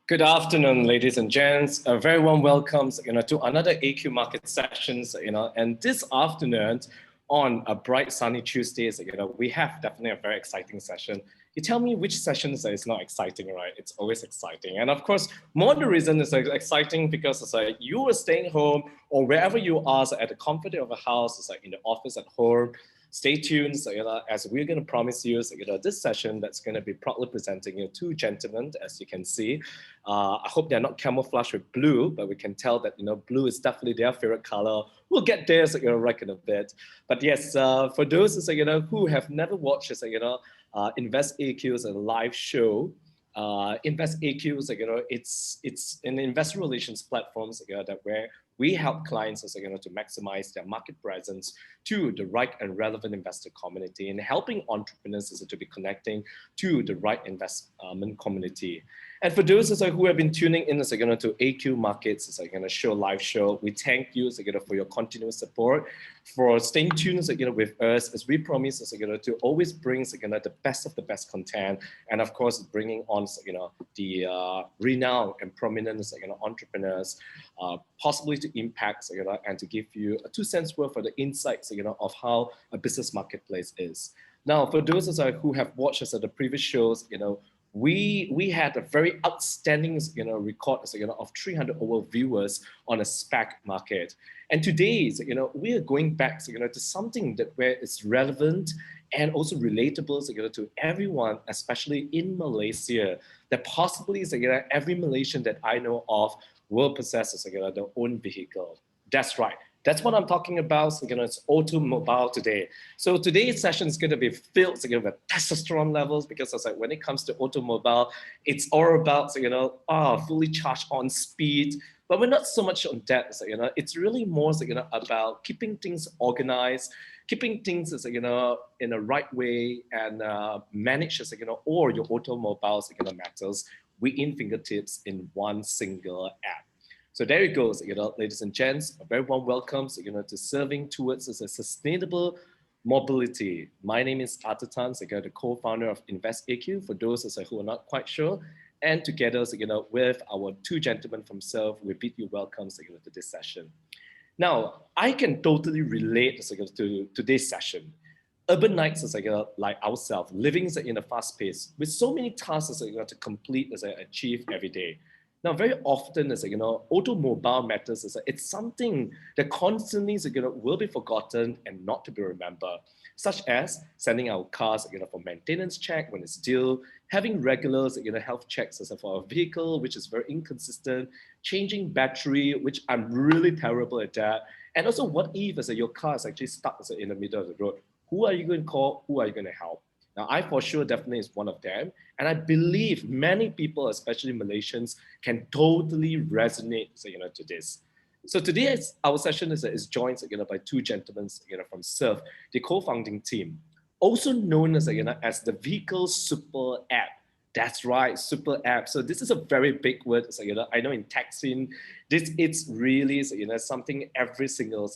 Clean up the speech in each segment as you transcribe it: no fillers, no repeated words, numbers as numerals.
Good afternoon, ladies and gents. A very warm welcome, to another AQ Market Sessions, and this afternoon on a bright sunny Tuesdays, we have definitely a very exciting session. You tell me which sessions is not exciting, right? It's always exciting. And of course, more the reason is exciting because it's like you are staying home or wherever you are, so at the comfort of a house, it's like in the office, at home. Stay tuned, as we're going to promise you, this session that's going to be proudly presenting you two gentlemen, as you can see. I hope they're not camouflaged with blue, but we can tell that blue is definitely their favorite color. We'll get there, right in a bit. But yes, for those who have never watched, Invest AQ as a live show. Invest AQ is it's an investor relations platform that where we help clients to maximize their market presence to the right and relevant investor community and helping entrepreneurs to be connecting to the right investment community. And for those who have been tuning in to AQ Markets live show, we thank you for your continuous support, for staying tuned with us as we promise to always bring the best of the best content, and of course bringing on the renowned and prominent entrepreneurs, possibly to impact and to give you a 2 cents worth of the insights of how a business marketplace is. Now, for those who have watched the previous shows, we had a very outstanding record of 300 over viewers on a SPAC market. And today, we are going back to something that where it's relevant and also relatable to everyone, especially in Malaysia, that possibly every Malaysian that I know of will possess their own vehicle. That's right. That's what I'm talking about. It's automobile today. So today's session is going to be filled with testosterone levels, because it's like when it comes to automobile, it's all about fully charged on speed. But we're not so much on that. It's really more about keeping things organized, keeping things in a right way, and manage all your automobile matters within fingertips in one single app. So there it goes, ladies and gents, a very warm welcome to serving towards a sustainable mobility. My name is Arthur Tan, the co-founder of Invest AQ, for those who are not quite sure. And together, with our two gentlemen from SERV, we bid you welcome to this session. Now, I can totally relate to today's session. Urbanites like ourselves, living in a fast pace, with so many tasks to complete achieve every day. Now, very often, automobile matters, it's something that constantly will be forgotten and not to be remembered, such as sending our cars for maintenance check when it's due, having regular health checks for our vehicle, which is very inconsistent, changing battery, which I'm really terrible at that, and also what if your car is actually stuck in the middle of the road? Who are you going to call? Who are you going to help? Now, I for sure definitely is one of them. And I believe many people, especially Malaysians, can totally resonate to this. So today, our session is joined by two gentlemen from SERV, the co-founding team, also known as the Vehicle Super App. That's right, super app. So this is a very big word. I know in tech scene, it's really something every single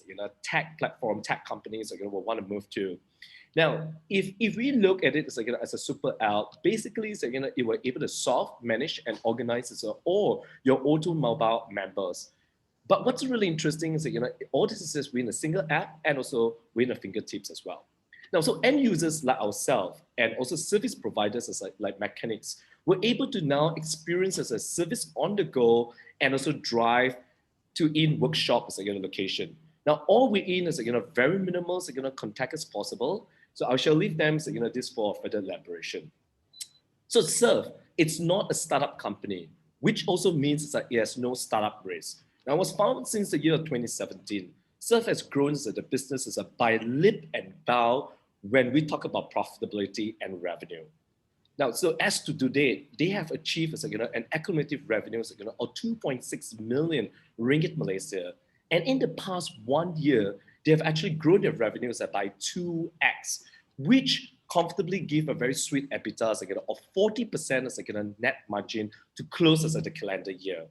tech platform, tech companies will want to move to. Now, if we look at it as a super app, basically it will able to solve, manage, and organize all your automobile members. But what's really interesting is all this is within a single app and also within a fingertips as well. Now, so end users like ourselves and also service providers like mechanics were able to now experience as a service on the go and also drive to in workshop location. Now, all within is very minimal contact as possible. So I shall leave them this for further elaboration. So SERV, it's not a startup company, which also means that it has no startup risk. Now, it was founded since the year 2017. SERV has grown as the business by leap and bound when we talk about profitability and revenue. Now, so as to today, they have achieved an accumulative revenue of 2.6 million ringgit Malaysia. And in the past 1 year, they have actually grown their revenues by 2x, which comfortably give a very sweet EBITDA of 40% net margin to close the calendar year.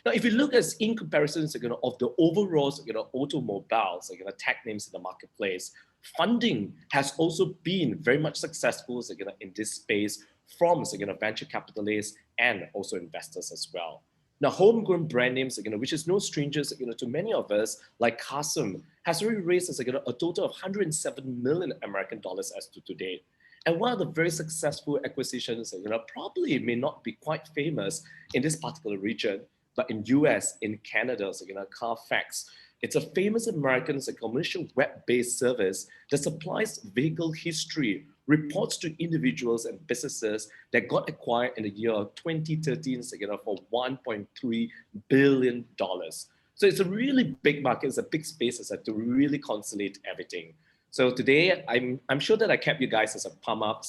Now, if you look at in comparison of the overall automobiles, tech names in the marketplace, funding has also been very much successful in this space from venture capitalists and also investors as well. Now, homegrown brand names, which is no strangers, to many of us, like CarSome, has already raised a total of 107 million American dollars as to today. And one of the very successful acquisitions, probably may not be quite famous in this particular region, but in US, in Canada, CarFax. It's a famous American commercial web-based service that supplies vehicle history reports to individuals and businesses that got acquired in the year of 2013 for $1.3 billion. So it's a really big market, it's a big space to really consolidate everything. So today, I'm sure that I kept you guys as a pump up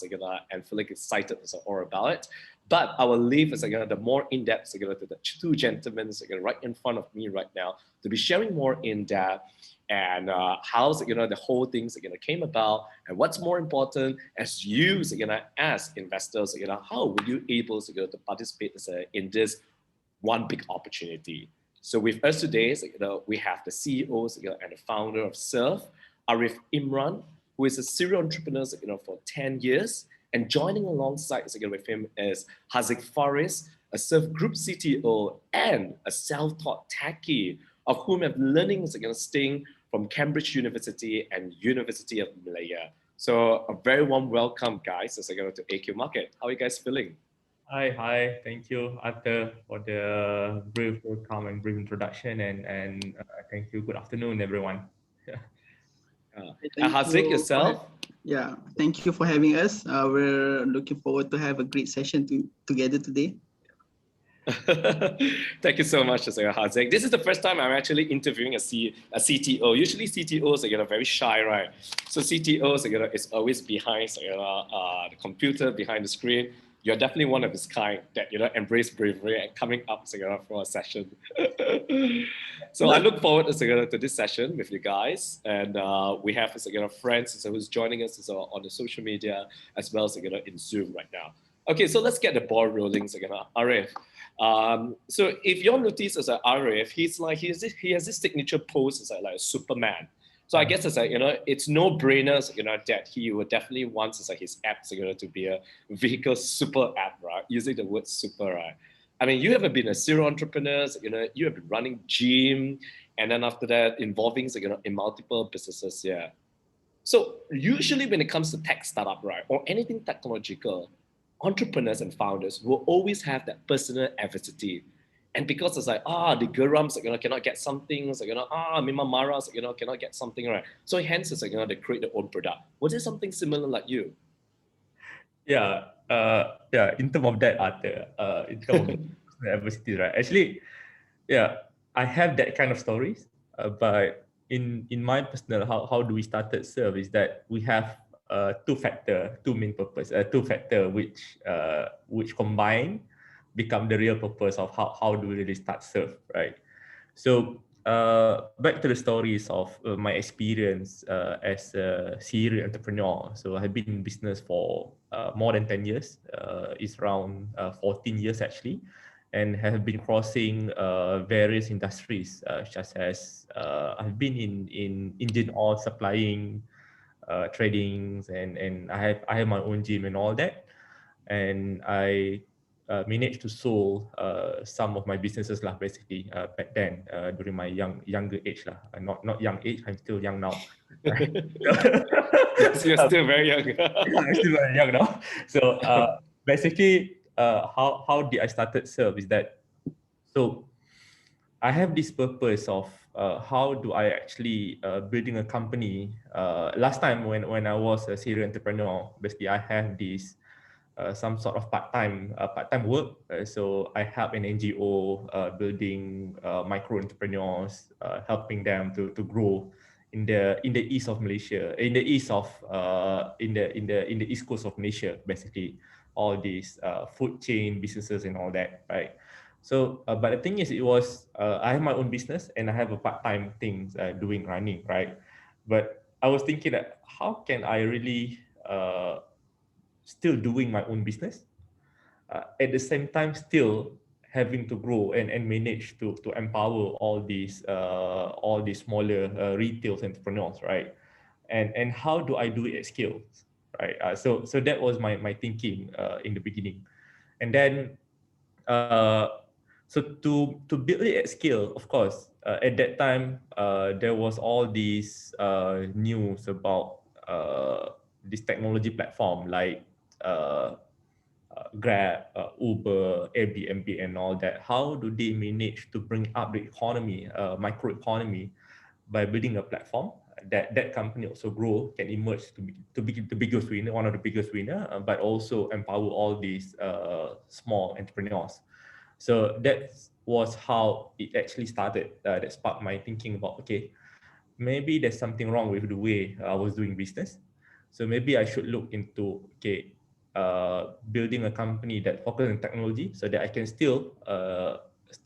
and feel like excited all about it. But I will leave the more in-depth to the two gentlemen right in front of me right now to be sharing more in-depth and how the whole thing came about, and what's more important as you as investors, how were you able to participate in this one big opportunity. So with us today, we have the CEO and the founder of SERV, Arif Imran, who is a serial entrepreneur for 10 years. And joining alongside with him is Haziq Faris, a SERV Group CTO and a self-taught techie, of whom have learning staying from Cambridge University and University of Malaya. So a very warm welcome, guys, to AQ Market. How are you guys feeling? Hi. Thank you, Arthur, for the brief welcome and brief introduction, and thank you. Good afternoon, everyone. Haziq, yourself? Thank you for having us. We're looking forward to have a great session together today. Thank you so much, Haziq. This is the first time I'm actually interviewing a CTO. Usually CTOs are very shy, right? So CTOs is always behind the computer, behind the screen. You're definitely one of his kind that embrace bravery and coming up for a session. So I look forward to this session with you guys, and we have friends who's joining us on the social media as well as in Zoom right now. Okay, so let's get the ball rolling. Arif. So if you notice as Arif, he has this signature pose as like a Superman. So I guess it's no brainer that he would definitely want his app to be a vehicle super app, right? Using the word super, right? I mean, you have been a serial entrepreneur, you have been running gym, and then after that involving in multiple businesses, yeah. So usually when it comes to tech startup, right, or anything technological, entrepreneurs and founders will always have that personal adversity. And because it's like, the Gurams, cannot get something, Mima Maras, cannot get something, right? So hence, they create their own product. Was it something similar like you? Yeah, in terms of that, Arthur, in terms of adversity, right? Actually, I have that kind of stories, but in my personal, how do we started SERV is that we have two main purpose, two factor which combine become the real purpose of how do we really start SERV, right? So back to the stories of my experience as a serial entrepreneur. So I've been in business for more than 10 years. It's around 14 years actually, and have been crossing various industries such as I've been in engine oil supplying, tradings, and I have my own gym and all that, and I managed to sold some of my businesses lah, basically back then during my younger age lah. Not young age, I'm still young now. Yes, you're still very young. I'm still very young now. So basically, how did I started SERV is that, so I have this purpose of how do I actually building a company. Last time when I was a serial entrepreneur, basically I have this some sort of part-time work. So I help an NGO building micro entrepreneurs, helping them to grow in the east of Malaysia, in the east of in the east coast of Malaysia, basically all these food chain businesses and all that, right? So, but the thing is, it was I have my own business and I have a part-time things doing running, right? But I was thinking that how can I really still doing my own business, at the same time still having to grow and manage to empower all these smaller retail entrepreneurs, right? And how do I do it at scale, right? So that was my thinking in the beginning, and then so to build it at scale, of course, at that time there was all these news about this technology platform like Grab, Uber, Airbnb, and all that. How do they manage to bring up the economy, microeconomy, by building a platform that company also grow, can emerge to be the biggest winner, one of the biggest winner, but also empower all these small entrepreneurs. So that was how it actually started. That sparked my thinking about, okay, maybe there's something wrong with the way I was doing business. So maybe I should look into, okay, building a company that focuses on technology so that I can still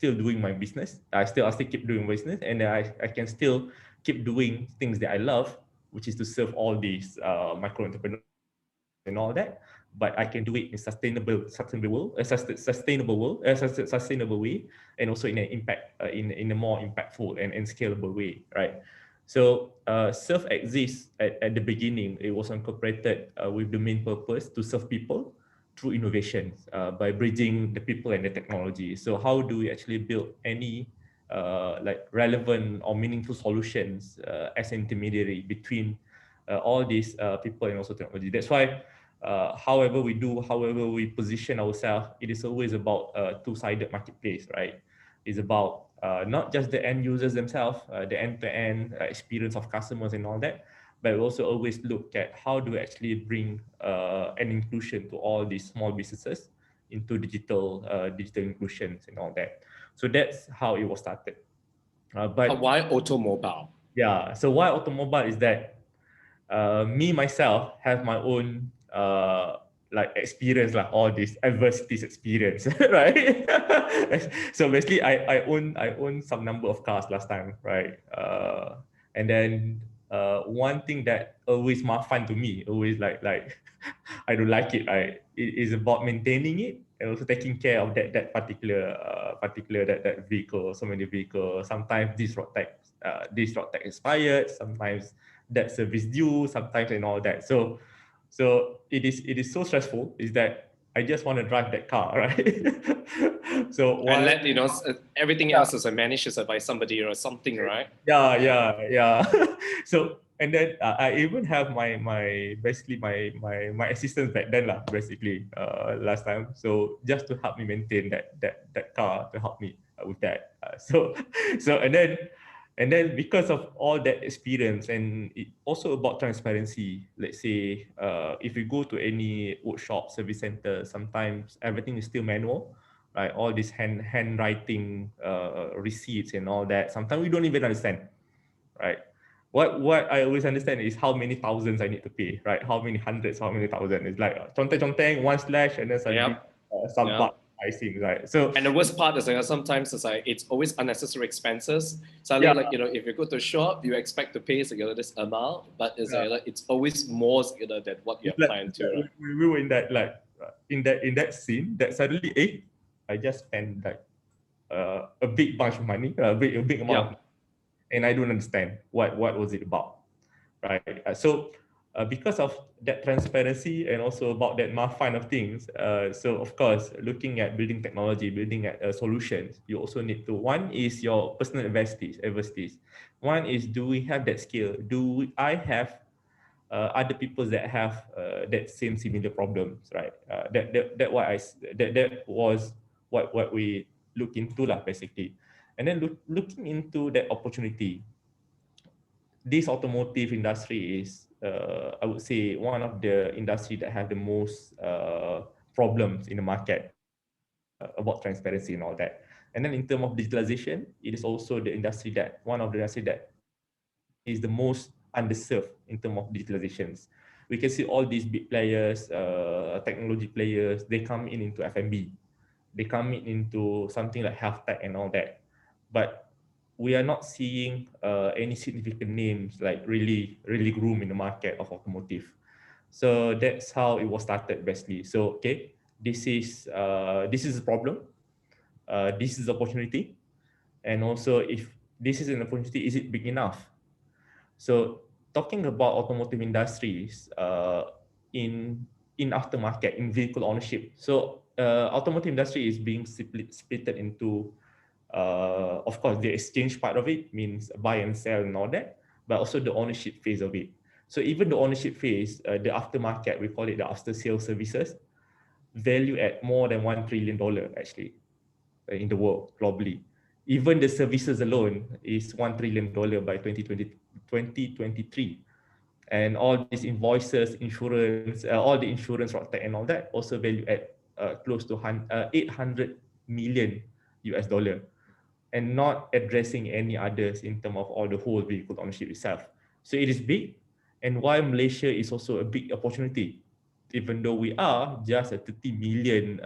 doing my business. I still keep doing business, and I can still keep doing things that I love, which is to serve all these micro entrepreneurs and all that. But I can do it in sustainable way, and also in an impact, in a more impactful and scalable way, right? So SERV exists at the beginning. It was incorporated with the main purpose to serve people through innovations, by bridging the people and the technology. So how do we actually build any like relevant or meaningful solutions as intermediary between all these people and also technology? That's why however we position ourselves, it is always about a two-sided marketplace, right? It's about not just the end users themselves, the end-to-end experience of customers and all that, but we also always look at how do we actually bring an inclusion to all these small businesses into digital inclusions and all that. So that's how it was started. But why automobile? yeah, so why automobile is that me myself have my own like experience, like all these adversities experience, right? So basically, I own some number of cars last time, right? And then one thing that always more fun to me, always like I don't like it, right? It is about maintaining it and also taking care of that particular that vehicle, so many vehicles. Sometimes this road tag expired, sometimes that service due, sometimes and all that. So it is so stressful, is that I just want to drive that car, right? So And why? let everything else is managed by somebody or something, right? Yeah. So and then I even have basically my assistant back then lah, basically last time. So just to help me maintain that car, to help me with that. So and then because of all that experience, and it also about transparency. Let's say if we go to any workshop service center, sometimes everything is still manual, right? All these handwriting receipts and all that. Sometimes we don't even understand, right? What I always understand is how many thousands I need to pay, right? How many hundreds, how many thousand. It's like conteng, one slash, and then suddenly some part pricing, right? So and the worst part is sometimes it's always unnecessary expenses. Suddenly, if you go to a shop, you expect to pay this amount, but it's always more than what you have planned to. Right? We were in that in that scene that suddenly I just spent like a big bunch of money, a big amount, of money, and I don't understand what was it about, right? So because of that transparency and also about that fun of things, so of course, looking at building technology, building at solutions, you also need to, one is your personal adversities. One is, do we have that skill? Do I have other people that have that same similar problems, right? That was what we look into lah, basically. And then looking into that opportunity, this automotive industry is, I would say, one of the industry that have the most problems in the market about transparency and all that. And then in terms of digitalization, it is also one of the industry that is the most underserved in terms of digitalizations. We can see all these big players, technology players, they come into F&B, they come into something like health tech and all that. But we are not seeing any significant names like really groom in the market of automotive. So that's how it was started, basically. So okay, this is a problem. This is opportunity, and also if this is an opportunity, is it big enough? So talking about automotive industries in aftermarket, in vehicle ownership. So automotive industry is being split into, of course, the exchange part of it means buy and sell and all that, but also the ownership phase of it. So even the ownership phase, the aftermarket, we call it the after sales services, value at more than $1 trillion actually in the world globally. Even the services alone is $1 trillion by 2023. And all these invoices, insurance, all the insurance, tech and all that also value at close to 800 million US dollar, and not addressing any others in terms of all the whole vehicle ownership itself. So it is big, and why Malaysia is also a big opportunity, even though we are just a 30 million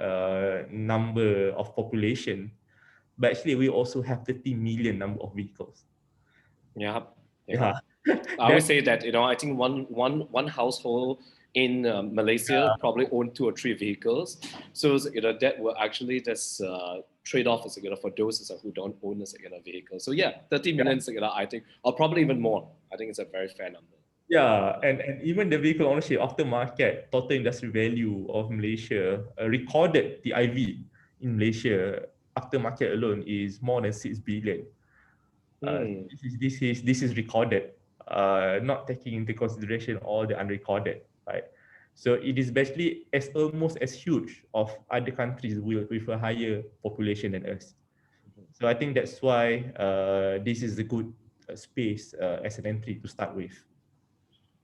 number of population, but actually we also have 30 million number of vehicles. Yeah. Yeah. I would say that, I think one household in Malaysia probably own 2 or 3 vehicles. So, that will actually just trade off, for those who don't own a vehicle. So yeah, 30 million, I think, or probably even more. I think it's a very fair number. Yeah, and even the vehicle ownership aftermarket total industry value of Malaysia, recorded TIV in Malaysia aftermarket alone is more than 6 billion. This is recorded, not taking into consideration all the unrecorded, right? So it is basically almost as huge of other countries with a higher population than us. So I think that's why this is a good space as an entry to start with.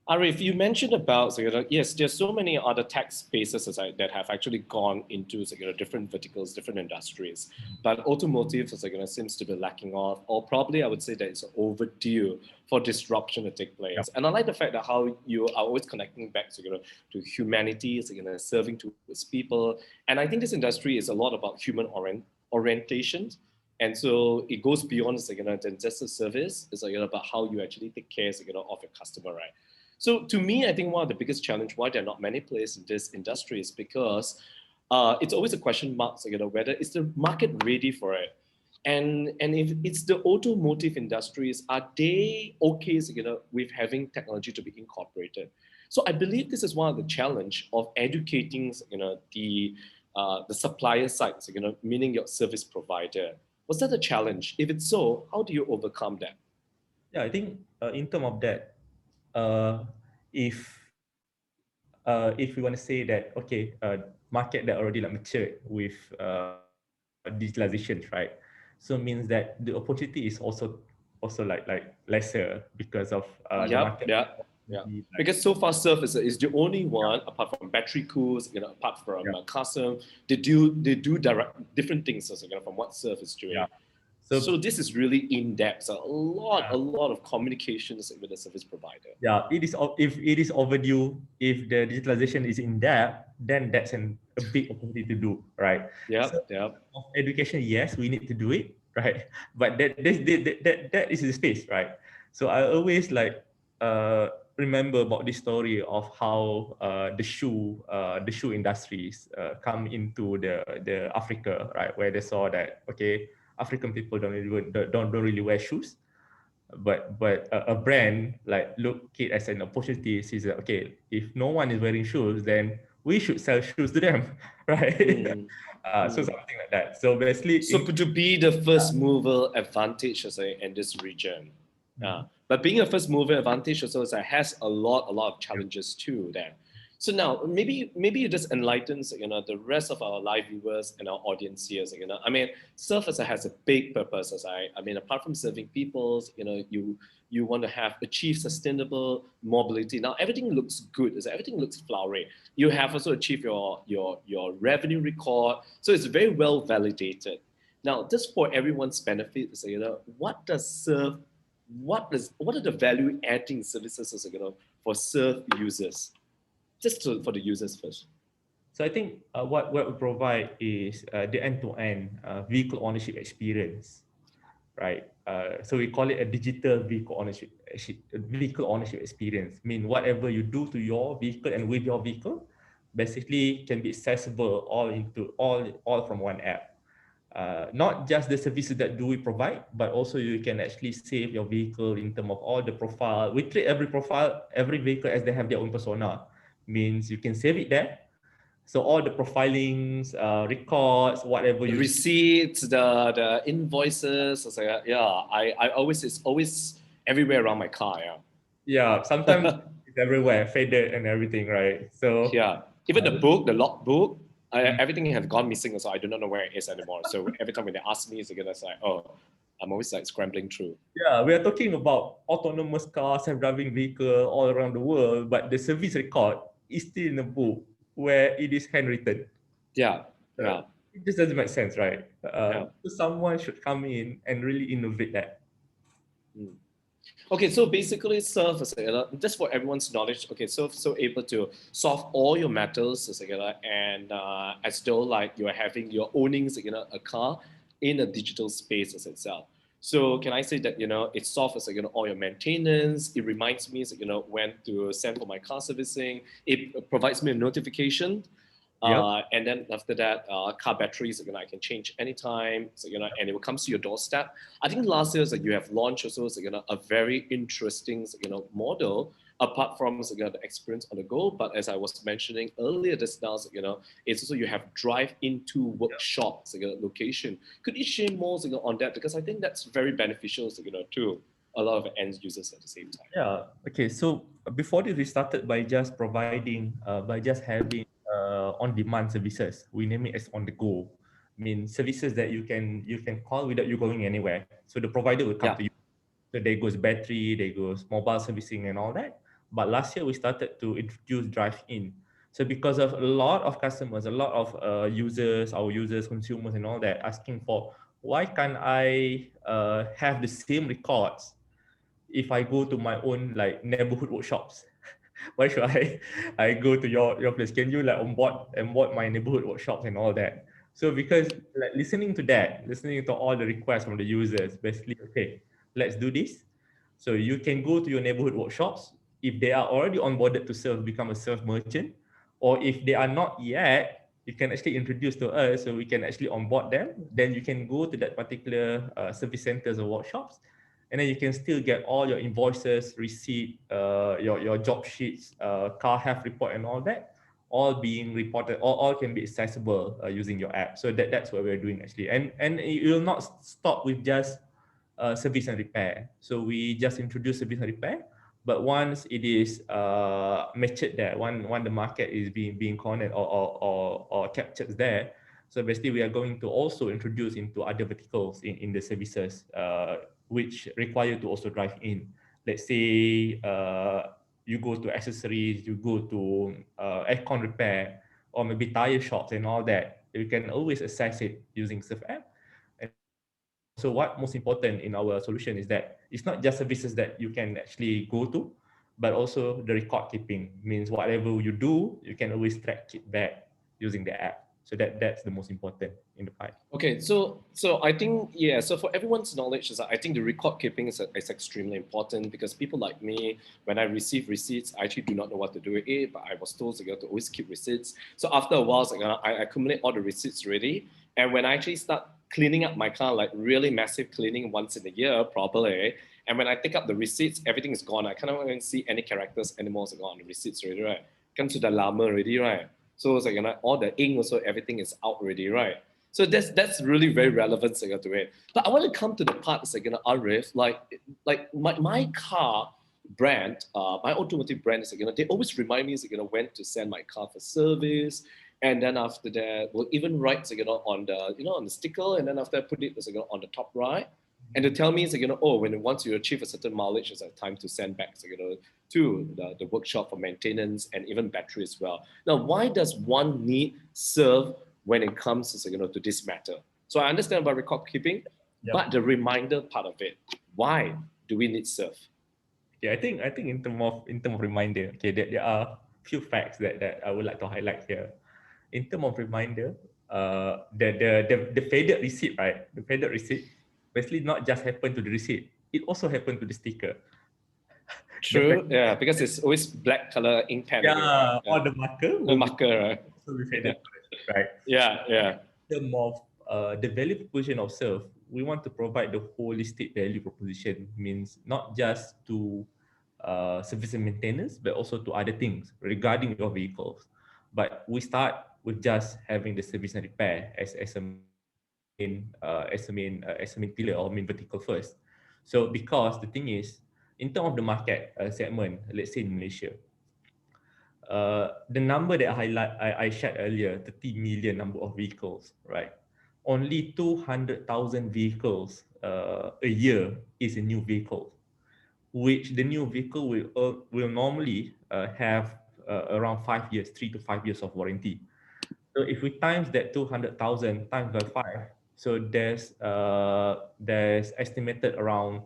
Arif, you mentioned about, yes, there's so many other tech spaces that have actually gone into different verticals, different industries, but automotive seems to be lacking off, or probably I would say that it's overdue for disruption to take place. Yep. And I like the fact that how you are always connecting back to humanity, serving towards people. And I think this industry is a lot about human orientation. And so it goes beyond than just a service. It's about how you actually take care of your customer, right? So to me, I think one of the biggest challenge why there are not many players in this industry is because it's always a question mark, whether is the market ready for it, and if it's the automotive industries, are they okay, with having technology to be incorporated? So I believe this is one of the challenge of educating, the supplier side, meaning your service provider. Was that a challenge? If it's so, how do you overcome that? Yeah, I think in terms of that, if we want to say that, okay, market that already matured with digitalization, right? So means that the opportunity is also lesser because of the market. Yeah. Because so far SERV is the only one, apart from battery cools, apart from CarSome, they do different things from what SERV is doing. Yeah. So this is really in depth. So a lot of communications with the service provider. Yeah, if it is overdue, if the digitalization is in depth, then that's a big opportunity to do, right? Yeah. Education, yes, we need to do it, right? But that is the space, right? So I always remember about this story of how the shoe industries come into the Africa, right, where they saw that, okay, African people don't really wear shoes, but a brand look it as an opportunity. Sees that, okay, if no one is wearing shoes, then we should sell shoes to them, right? So something like that. So basically, to be the first mover advantage in this region. But being a first mover advantage also has a lot of challenges too there. So now maybe you just enlighten the rest of our live viewers and our audience here. I mean, SERV has a big purpose. I mean, apart from serving people, you want to achieve sustainable mobility. Now everything looks good. Everything looks flowery. You have also achieved your revenue record, so it's very well validated. Now, just for everyone's benefit, what does SERV? What are the value adding services for SERV users? Just for the users first. So I think what we provide is the end-to-end vehicle ownership experience, right? So we call it a digital vehicle ownership experience. Mean whatever you do to your vehicle and with your vehicle, basically can be accessible all from one app. Not just the services that we provide, but also you can actually save your vehicle in terms of all the profile. We treat every vehicle as they have their own persona. Means you can save it there. So all the profilings, records, whatever The you receipts, the invoices. I was like, yeah, I always it's always everywhere around my car. yeah, sometimes it's everywhere, faded and everything, right? So Yeah, even the book, the log book, Mm. everything has gone missing. So I do not know where it is anymore. So every time when they ask me, it's again, it's like, oh, I'm always like scrambling through. yeah, we are talking about autonomous cars, self-driving vehicle all around the world, but the service record is still in a book where it is handwritten. Yeah, yeah, It just doesn't make sense, right? yeah. So someone should come in and really innovate that. Mm. Okay, so basically, SERV is just for everyone's knowledge. Okay, so able to solve all your matters, and as though like you're having your ownings, a car in a digital space as itself. So can I say that it solves all your maintenance. It reminds me when to send for my car servicing. It provides me a notification. Yep. And then after that, car batteries, I can change anytime. So, and it will come to your doorstep. I think last year, you have launched also, a very interesting, model apart from, the experience on the go. But as I was mentioning earlier just now, it's also you have drive into workshops, location. Could you share more, on that? Because I think that's very beneficial, to a lot of end users at the same time. Yeah. Okay. So before this, we started by just providing, by just having on-demand services. We name it as on the go. I mean services that you can call without you going anywhere. So the provider will come Yeah. to you. So there goes battery, there goes mobile servicing and all that. But last year we started to introduce drive-in. So because of a lot of customers, a lot of users, our users, consumers and all that asking for, why can't I have the same records if I go to my own like neighborhood workshops? Why should I go to your place? Can you like onboard my neighborhood workshops and all that? So because like listening to all the requests from the users, basically, okay, let's do this. So you can go to your neighborhood workshops. If they are already onboarded to SERV, become a SERV merchant, or if they are not yet, you can actually introduce to us so we can actually onboard them. Then you can go to that particular service centers or workshops, and then you can still get all your invoices, receipt, your job sheets, car health report, and all that, all being reported, all can be accessible using your app. So that's what we're doing actually, and it will not stop with just service and repair. So we just introduce service and repair, but once it is matured there, when the market is being cornered or captured there, so basically we are going to also introduce into other verticals in the services which require to also drive in. Let's say you go to accessories, you go to aircon repair, or maybe tire shops and all that. You can always access it using Surf app. So what most important in our solution is that it's not just services that you can actually go to, but also the record keeping. Means whatever you do, you can always track it back using the app. So that's the most important in the pipe. Okay, so I think so for everyone's knowledge is that I think the record keeping is extremely important because people like me, when I receive receipts, I actually do not know what to do with it, but I was told to always keep receipts. So after a while, I accumulate all the receipts already, and when I actually start cleaning up my car, like really massive cleaning once in a year, probably, and when I take up the receipts, everything is gone. I cannot even see any characters anymore on the receipts already, right? Comes to the llama already, right? So it's like all the ink also everything is out already, right? So that's really very relevant to it. But I want to come to the part Arif, like my car brand, my automotive brand is they always remind me when to send my car for service. And then after that, we'll even write on the on the sticker, and then after I put it on the top right. And to tell me oh, when once you achieve a certain mileage, it's time to send back to the workshop for maintenance and even battery as well. Now, why does one need SERV when it comes to this matter? So I understand about record keeping, but the reminder part of it, why do we need SERV? Yeah, I think in term of reminder, okay, there are few facts that I would like to highlight here. In term of reminder, the faded receipt, right? The faded receipt basically not just happen to the receipt, it also happened to the sticker. True, yeah, because it's always black color ink pen. Yeah, Right? or the marker The will marker, right? also be faded, right? Yeah, yeah. In terms of the value proposition of SERV, we want to provide the holistic value proposition, means not just to service and maintenance, but also to other things regarding your vehicles. But we start with just having the service and repair as a main pillar or main vertical first. So because the thing is, in terms of the market segment, let's say in Malaysia, the number that I shared earlier, 30 million number of vehicles, right? Only 200,000 vehicles a year is a new vehicle, which the new vehicle will normally have around 5 years, 3 to 5 years of warranty. So if we times that 200,000 times by 5, so there's estimated around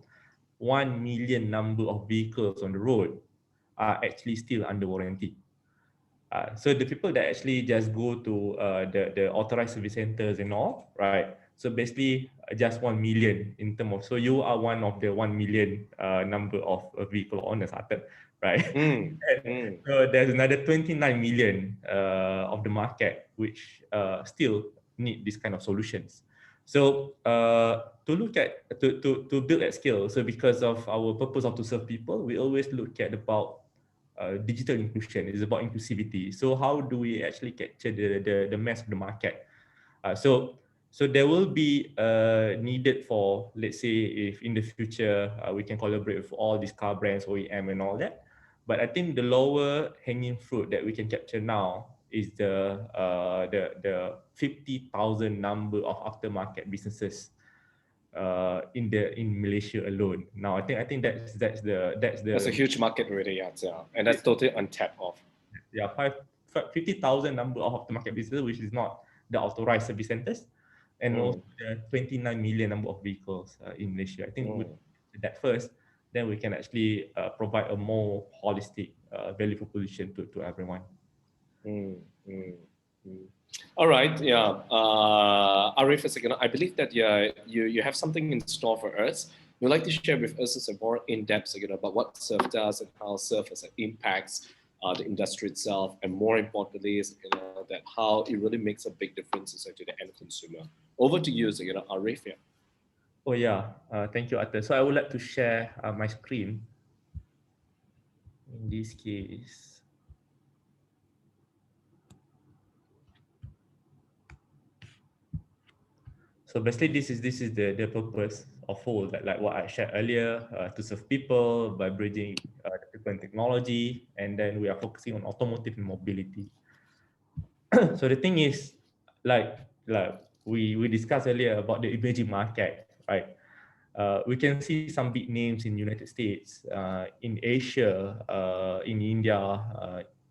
1 million number of vehicles on the road are actually still under warranty. So the people that actually just go to the authorized service centers and all, right? So basically just 1 million in terms of, so you are one of the 1 million number of vehicle owners, right? So there's another 29 million of the market which still need this kind of solutions. So to look at, to build at scale, so because of our purpose of to serve people, we always look at about digital inclusion. Is about inclusivity. So how do we actually capture the mass of the market? So there will be needed for, let's say, if in the future we can collaborate with all these car brands, OEM and all that. But I think the lower hanging fruit that we can capture now is the 50,000 number of aftermarket businesses in Malaysia alone. Now I think that's a huge market already, yeah, and that's totally untapped of. Yeah, 50,000 number of aftermarket businesses, which is not the authorized service centers, and also the 29 million number of vehicles in Malaysia. I think with that first, then we can actually provide a more holistic value proposition to everyone. All right, yeah. Arif, I believe that you have something in store for us. Would like to share with us a more in-depth about what SERV does and how SERV impacts the industry itself, and more importantly, that how it really makes a big difference to the end consumer. Over to you, Arif. Yeah. Oh yeah, thank you, Atta. So I would like to share my screen. In this case. So basically, this is the purpose of whole, that like what I shared earlier, to serve people by bridging people and technology, and then we are focusing on automotive and mobility. So the thing is, like we discussed earlier about the emerging market, right? We can see some big names in United States, in Asia, in India,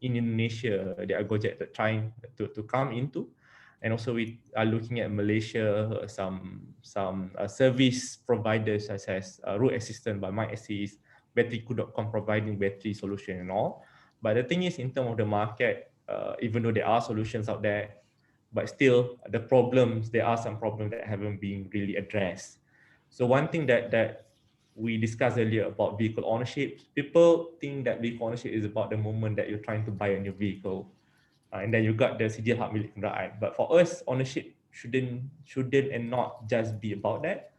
in Indonesia, they are trying to come into. And also we are looking at Malaysia, some service providers such as Road Assistant by MyAssist, batteryku.com providing battery solution and all. But the thing is, in terms of the market, even though there are solutions out there, but still there are some problems that haven't been really addressed. So one thing that we discussed earlier about vehicle ownership, people think that vehicle ownership is about the moment that you're trying to buy a new vehicle. And then you got the sijil hak milik kenderaan. But for us, ownership shouldn't and not just be about that.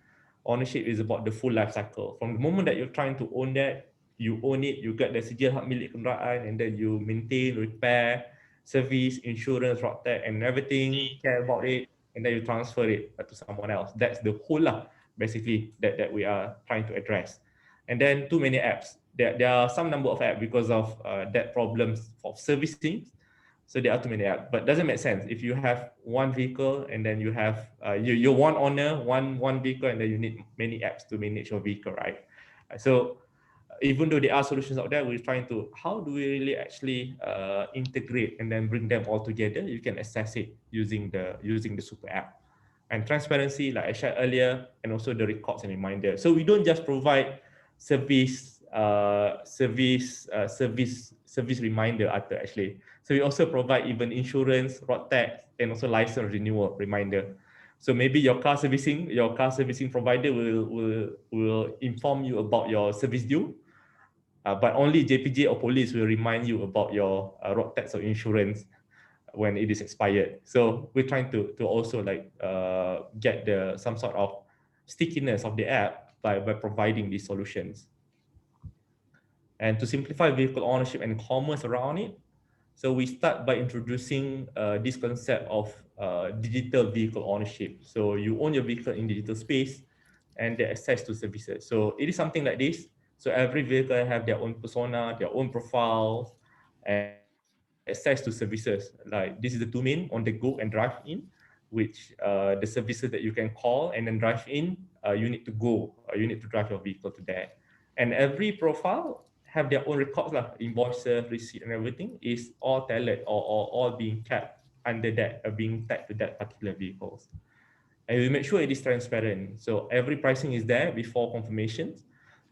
Ownership is about the full life cycle. From the moment that you're trying to own that, you own it, you got the sijil hak milik kenderaan, and then you maintain, repair, service, insurance, road tax, and everything, care about it, and then you transfer it to someone else. That's the whole basically that we are trying to address. And then too many apps. There are some number of apps because of that problems of servicing. So there are too many apps, but doesn't make sense if you have one vehicle and then you have you're one owner, one vehicle, and then you need many apps to manage your vehicle, right? So even though there are solutions out there, we're trying to, how do we really actually integrate and then bring them all together? You can access it using the super app. And transparency, like I shared earlier, and also the records and reminders. So we don't just provide service reminder actually. So we also provide even insurance, road tax, and also license renewal reminder. So maybe your car servicing provider will inform you about your service due, but only JPJ or police will remind you about your road tax or insurance when it is expired. So we're trying to also get some sort of stickiness of the app by providing these solutions. And to simplify vehicle ownership and commerce around it, So we start by introducing this concept of digital vehicle ownership. So you own your vehicle in digital space and the access to services. So it is something like this. So every vehicle have their own persona, their own profile, and access to services. Like this is the two main on the go and drive in, which the services that you can call and then drive in, you need to go, you need to drive your vehicle to there. And every profile have their own records, invoices, receipt, and everything is all tailored or all being kept under that, being tagged to that particular vehicles. And we make sure it is transparent. So every pricing is there before confirmations,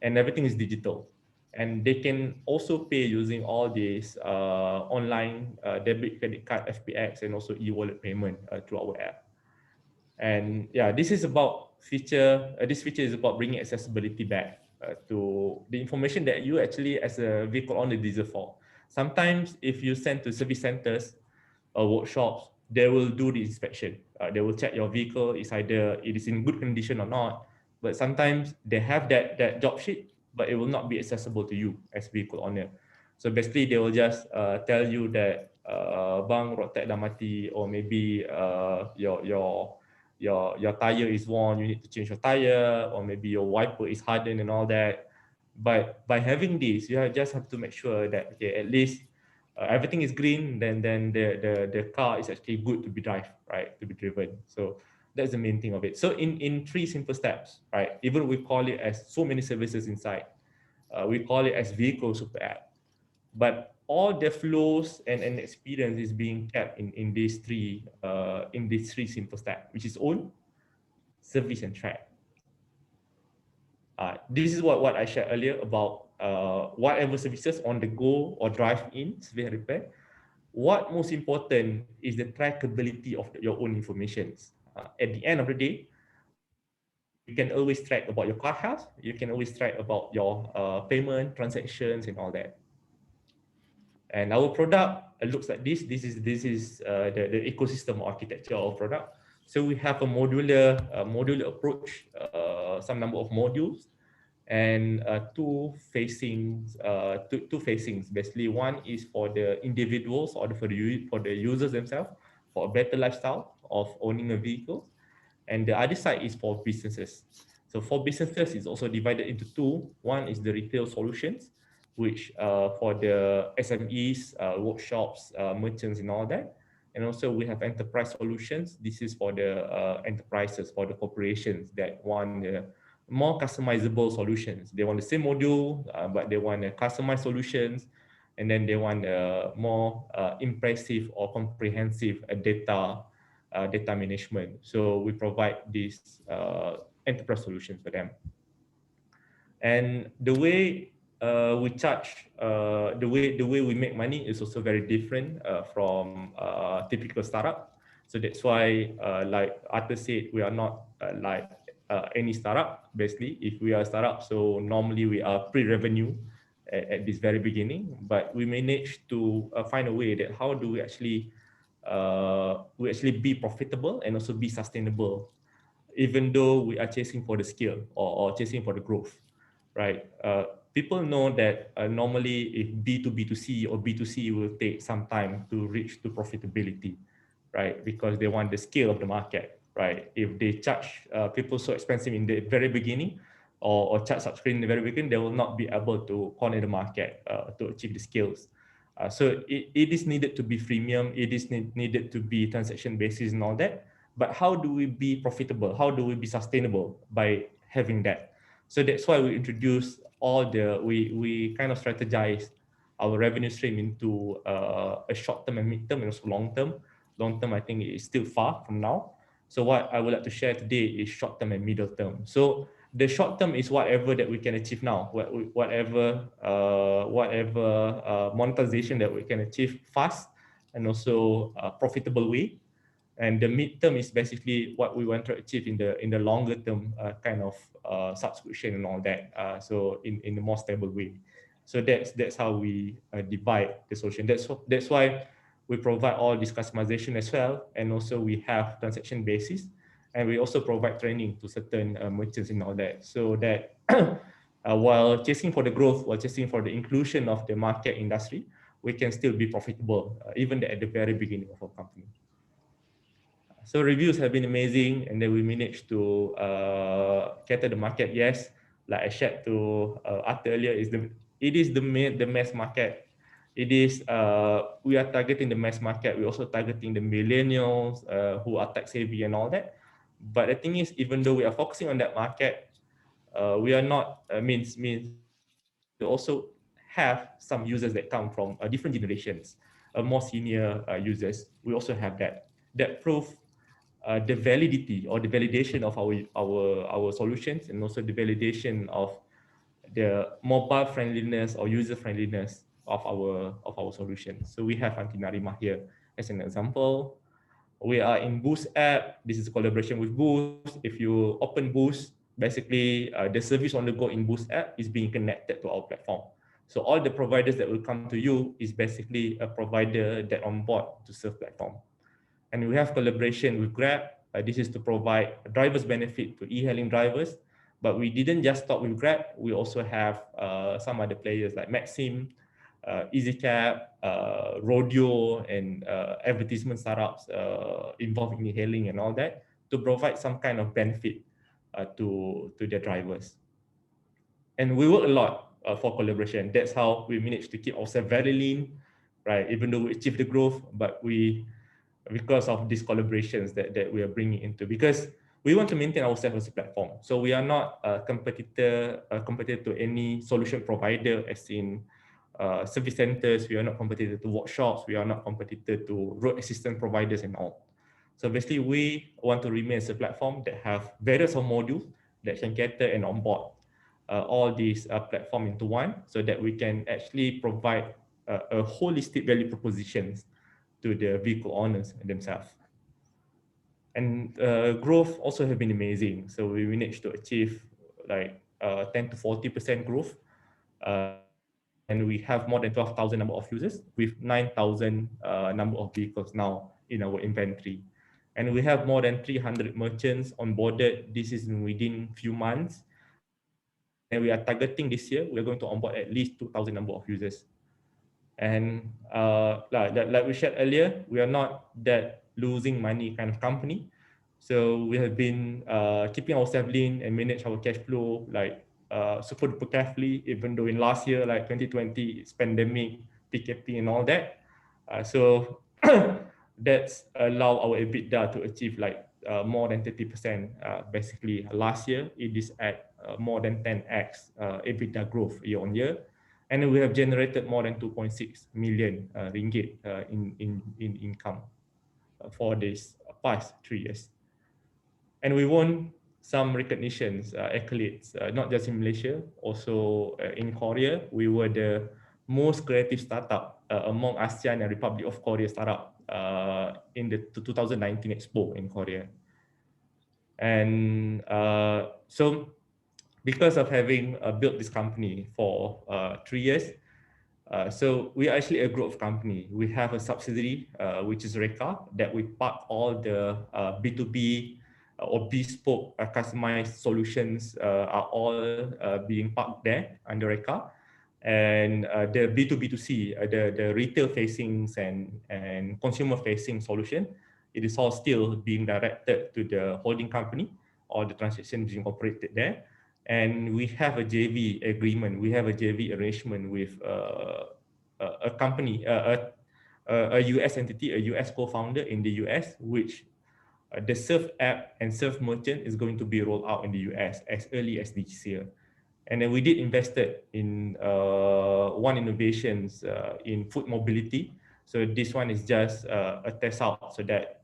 and everything is digital. And they can also pay using all these online debit, credit card, FPX, and also e-wallet payment through our app. And yeah, this is about feature. This feature is about bringing accessibility back to the information that you actually, as a vehicle owner, deserve for. Sometimes, if you send to service centers or workshops, they will do the inspection. They will check your vehicle is either it is in good condition or not. But sometimes they have that job sheet, but it will not be accessible to you as vehicle owner. So basically, they will just tell you that bang rotek dah mati, or maybe your tire is worn, you need to change your tire, or maybe your wiper is hardened and all that. But by having this, you just have to make sure that okay, at least everything is green, then the car is actually good to be right, to be driven. So that's the main thing of it. So in three simple steps, right? Even we call it as so many services inside. We call it as vehicle super app. But all the flows and experience is being kept in these three simple steps, which is own, service, and track. This is what I shared earlier about whatever services on the go or drive in, service and repair. What most important is the trackability of your own information. At the end of the day, you can always track about your car health, you can always track about your payment, transactions, and all that. And our product looks like this. This is the ecosystem architecture of product. So we have a modular approach, some number of modules, and two facings. Basically, one is for the individuals or for the users themselves for a better lifestyle of owning a vehicle, and the other side is for businesses. So for businesses, it's also divided into two. One is the retail solutions, which for the SMEs, workshops, merchants, and all that. And also we have enterprise solutions. This is for the enterprises, for the corporations that want more customizable solutions. They want the same module, but they want customized solutions, and then they want more impressive or comprehensive data management. So we provide these enterprise solutions for them. And the way we charge, the way we make money is also very different from typical startup. So that's why, like Arthur said, we are not like any startup. Basically, if we are a startup, so normally we are pre-revenue at this very beginning, but we managed to find a way that how do we actually be profitable and also be sustainable, even though we are chasing for the scale or chasing for the growth, right? People know that normally if B2B2C or B2C will take some time to reach to profitability, right? Because they want the scale of the market, right? If they charge people so expensive in the very beginning or charge subscription in the very beginning, they will not be able to corner the market to achieve the scales. So it is needed to be freemium, it is needed to be transaction basis and all that. But how do we be profitable? How do we be sustainable by having that? So that's why we introduce we kind of strategize our revenue stream into a short-term and mid-term and also long-term. Long-term, I think, is still far from now. So what I would like to share today is short-term and middle-term. So the short-term is whatever that we can achieve now, whatever monetization that we can achieve fast and also profitable way. And the midterm is basically what we want to achieve in the longer term kind of subscription and all that. So in a more stable way. So that's how we divide the solution. That's why we provide all this customization as well, and also we have transaction basis, and we also provide training to certain merchants and all that. So that while chasing for the growth, while chasing for the inclusion of the market industry, we can still be profitable, even at the very beginning of our company. So reviews have been amazing, and then we managed to cater the market. Yes, like I shared to Arthur earlier, it is the mass market. It is we are targeting the mass market. We're also targeting the millennials who are tech savvy and all that. But the thing is, even though we are focusing on that market, we are not means we also have some users that come from different generations, more senior users. We also have that proof the validity or the validation of our solutions, and also the validation of the mobile friendliness or user friendliness of our solutions. So we have Antinarima here as an example. We are in Boost app. This is a collaboration with Boost. If you open Boost, basically the service on the go in Boost app is being connected to our platform. So all the providers that will come to you is basically a provider that on board to serve platform. And we have collaboration with Grab. This is to provide drivers benefit to e-hailing drivers. But we didn't just stop with Grab. We also have some other players like Maxim, EasyCab, Rodeo, and advertisement startups involved in e-hailing and all that to provide some kind of benefit to their drivers. And we work a lot for collaboration. That's how we managed to keep ourselves very lean, right? Even though we achieve the growth, but because of these collaborations that we are bringing into, because we want to maintain ourselves as a platform. So we are not a competitor to any solution provider, as in service centers. We are not competitor to workshops. We are not competitor to road assistance providers and all. So basically, we want to remain as a platform that have various modules that can cater and onboard all these platform into one, so that we can actually provide a holistic value propositions to the vehicle owners themselves. And growth also have been amazing. So we managed to achieve like 10 to 40% growth. And we have more than 12,000 number of users with 9,000 number of vehicles now in our inventory. And we have more than 300 merchants onboarded. This is within few months. And we are targeting this year, we're going to onboard at least 2,000 number of users. And like we shared earlier, we are not that losing money kind of company. So we have been keeping ourselves lean and manage our cash flow like super duper carefully, even though in last year, like 2020, it's pandemic, PKP and all that. So that's allow our EBITDA to achieve like more than 30%. Basically, last year, it is at more than 10x EBITDA growth year on year. And we have generated more than 2.6 million ringgit in income for this past 3 years. And we won some recognitions, accolades, not just in Malaysia, also in Korea. We were the most creative startup among ASEAN and Republic of Korea startup in the 2019 Expo in Korea. And so because of having built this company for 3 years, so we are actually a growth company. We have a subsidiary, which is Reka, that we park all the B2B or bespoke customized solutions are all being parked there under Reka. And the B2B2C, the retail facing and consumer facing solution, it is all still being directed to the holding company or the transaction being operated there. And we have a JV agreement. We have a JV arrangement with a company, a US entity, a US co-founder in the US, which the SERV app and SERV merchant is going to be rolled out in the US as early as this year. And then we did invested in one innovations in food mobility. So this one is just a test out, so that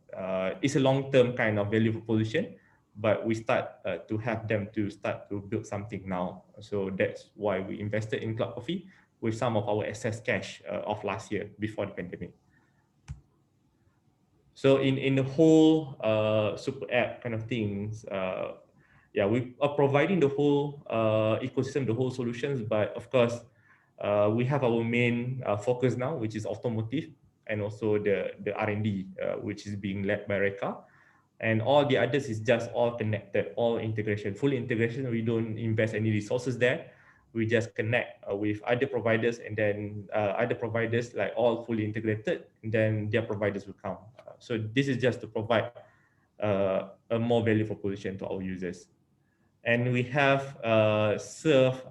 it's a long-term kind of value proposition. But we start to have them to start to build something now. So that's why we invested in Club Coffee with some of our excess cash of last year before the pandemic. So in the whole super app kind of things, yeah, we are providing the whole ecosystem, the whole solutions. But of course, we have our main focus now, which is automotive, and also the R&D, which is being led by Reka. And all the others is just all connected, all integration, full integration. We don't invest any resources there. we just connect with other providers, and then other providers like all fully integrated, and then their providers will come. So this is just to provide a more value proposition to our users. And we have served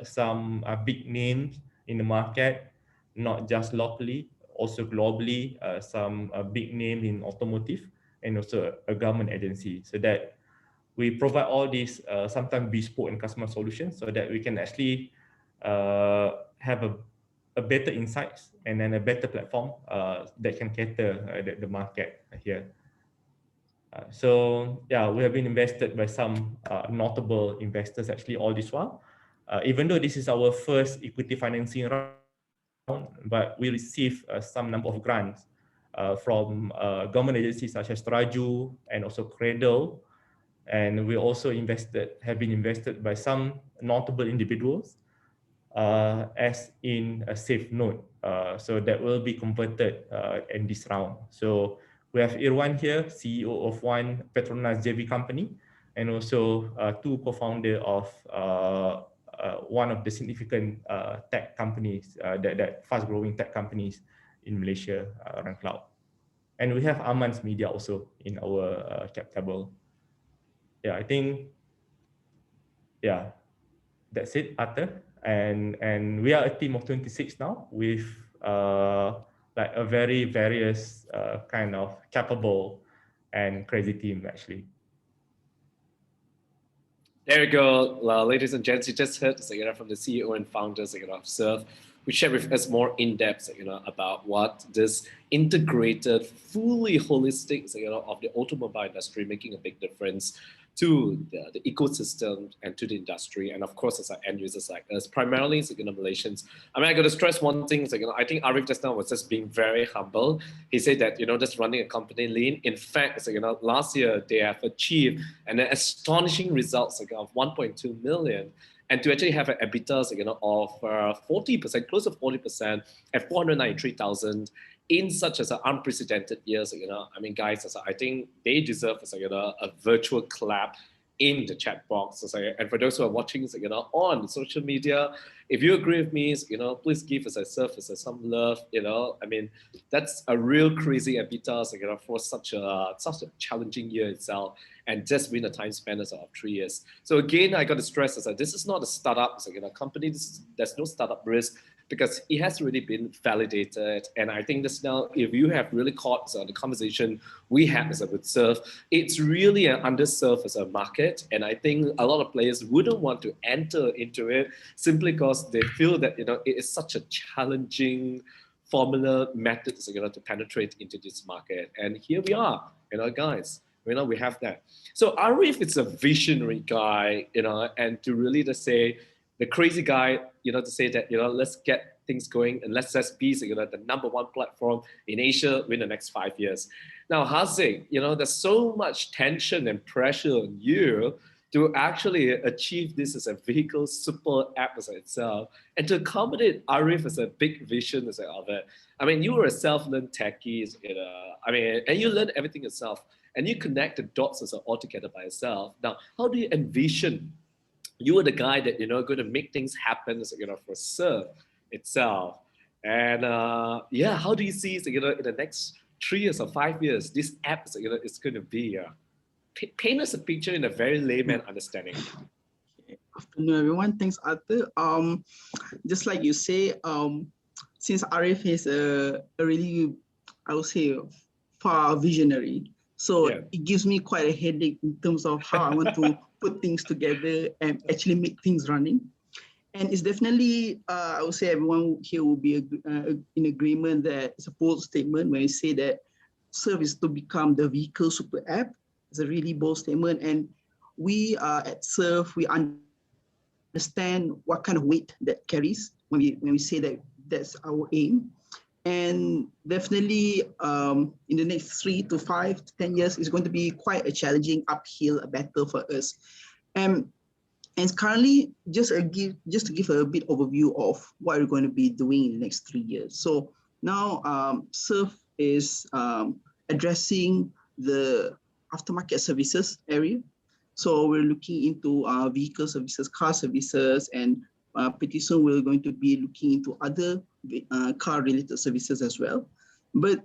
some big names in the market, not just locally, also globally, some big names in automotive, and also a government agency, so that we provide all these sometimes bespoke and customer solutions, so that we can actually have a better insights and then a better platform that can cater the market here. So yeah, we have been invested by some notable investors actually all this while. Even though this is our first equity financing round, but we received some number of grants from government agencies such as Traju and also Cradle. And we also have been invested by some notable individuals as in a safe note. So that will be converted in this round. So we have Irwan here, CEO of one Petronas JV company, and also two co-founder of one of the significant tech companies, that fast-growing tech companies in Malaysia around cloud. And we have Aman's Media also in our cap table. Yeah, I think, yeah, that's it, Arthur. And we are a team of 26 now with like a very various kind of capable and crazy team actually. There we go, ladies and gents. You just heard from the CEO and founders of SERV, who shared with us more in depth about what this integrated, fully holistic of the automobile industry, making a big difference to the ecosystem and to the industry, and of course as our end users like us, primarily Malaysians. I mean, I got to stress one thing. I think Arif just now was just being very humble. He said that just running a company lean. In fact, last year they have achieved an astonishing results of 1.2 million. And to actually have an EBITDA of 40%, close to 40%, at 493,000 in such as an unprecedented years. I mean, guys, I think they deserve a virtual clap in the chat box. And for those who are watching on social media, if you agree with me, please give us a surface some love. I mean, that's a real crazy EBITDA for such a challenging year itself, and just within a time span of 3 years. So again, I got to stress this is not a startup company. There's no startup risk, because it has really been validated. And I think this now, if you have really caught the conversation we had with SERV, it's really an underserved as a market. And I think a lot of players wouldn't want to enter into it simply because they feel that it is such a challenging formula method to penetrate into this market. And here we are, guys. We have that. So Arif is a visionary guy, and to really just say, the crazy guy, to say that, let's get things going and let's just be the #1 platform in Asia within the next 5 years. Now, Haziq, there's so much tension and pressure on you to actually achieve this as a vehicle super app as itself, and to accommodate Arif as a big vision as of it. I mean, you were a self-learned techie, I mean, and you learn everything yourself, and you connect the dots all together by yourself. Now, how do you envision you were the guy that going to make things happen for SERV itself? And yeah, how do you see in the next 3 years or 5 years this app is going to be? Paint us a picture in a very layman understanding. Afternoon, everyone. Thanks, Arthur. Just like you say, since Arif is a really, I would say, far visionary, so yeah, it gives me quite a headache in terms of how I want to put things together and actually make things running. And it's definitely, I would say everyone here will be in agreement that it's a bold statement when you say that SERV is to become the vehicle super app. It's a really bold statement. And we at SERV, we understand what kind of weight that carries when we say that that's our aim. And definitely in the next 3 to 5 to 10 years, it's going to be quite a challenging uphill battle for us. And currently, just to give a bit overview of what we're going to be doing in the next 3 years. So now SERV is addressing the aftermarket services area. So we're looking into vehicle services, car services, and pretty soon we're going to be looking into other car-related services as well. But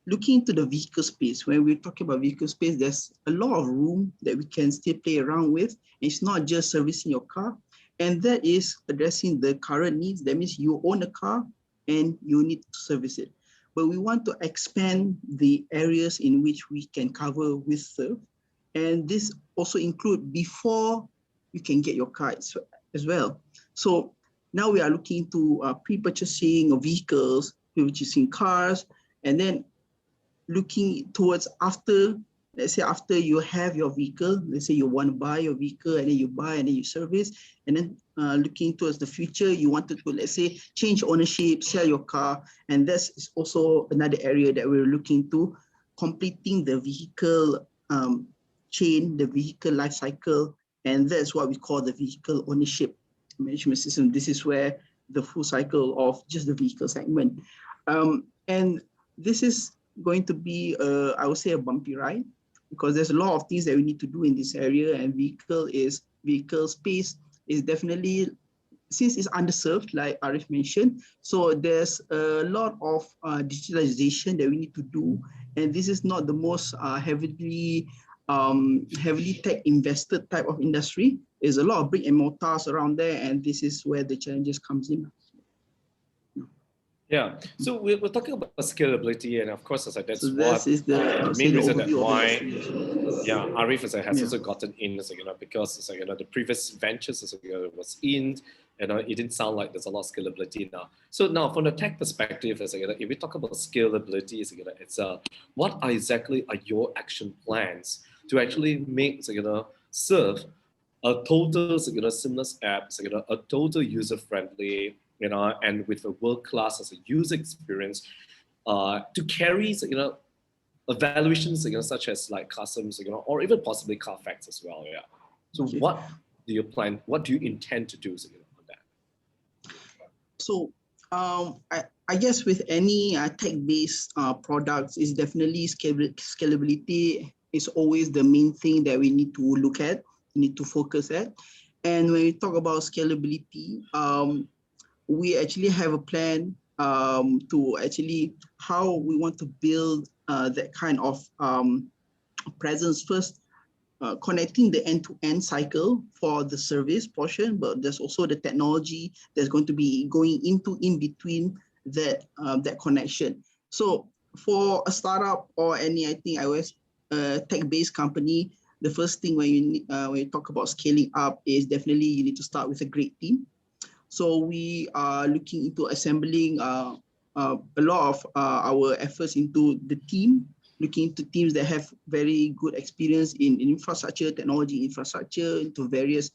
looking into the vehicle space, when we're talking about vehicle space, there's a lot of room that we can still play around with. It's not just servicing your car, and that is addressing the current needs. That means you own a car and you need to service it. But we want to expand the areas in which we can cover with SERV. And this also include before you can get your car as well. So now we are looking into pre-purchasing of vehicles, purchasing cars, and then looking towards after, let's say after you have your vehicle, let's say you want to buy your vehicle and then you buy and then you service, and then looking towards the future, you wanted to, let's say, change ownership, sell your car, and that's also another area that we're looking to, completing the vehicle chain, the vehicle life cycle, and that's what we call the vehicle ownership management system. This is where the full cycle of just the vehicle segment. And this is going to be, I would say, a bumpy ride, because there's a lot of things that we need to do in this area, and vehicle space is definitely, since it's underserved, like Arif mentioned, so there's a lot of digitalization that we need to do, and this is not the most heavily tech invested type of industry. There's a lot of brick and mortars around there, and this is where the challenges comes in. Yeah, so we're talking about scalability, and of course, as I said, that's so this is the main reason that why, yeah, Arif has also gotten in, because the previous ventures was in, it didn't sound like there's a lot of scalability now. So now, from the tech perspective, if we talk about scalability, it's what exactly are your action plans to actually make SERV a total seamless app, a total user friendly, and with a world-class as a user experience, to carry, evaluations, such as like CarSome, or even possibly CarFax as well. Yeah. So what do you plan? What do you intend to do on that? So I guess with any tech-based products, is definitely scalability is always the main thing that we need to look at, need to focus at. And when we talk about scalability, we actually have a plan to actually how we want to build that kind of presence. First, connecting the end-to-end cycle for the service portion, but there's also the technology that's going to be going in between that that connection. So for a startup or any, I think iOS tech-based company, the first thing when you talk about scaling up is definitely you need to start with a great team. So we are looking into assembling a lot of our efforts into the team, looking into teams that have very good experience in infrastructure, technology infrastructure, into various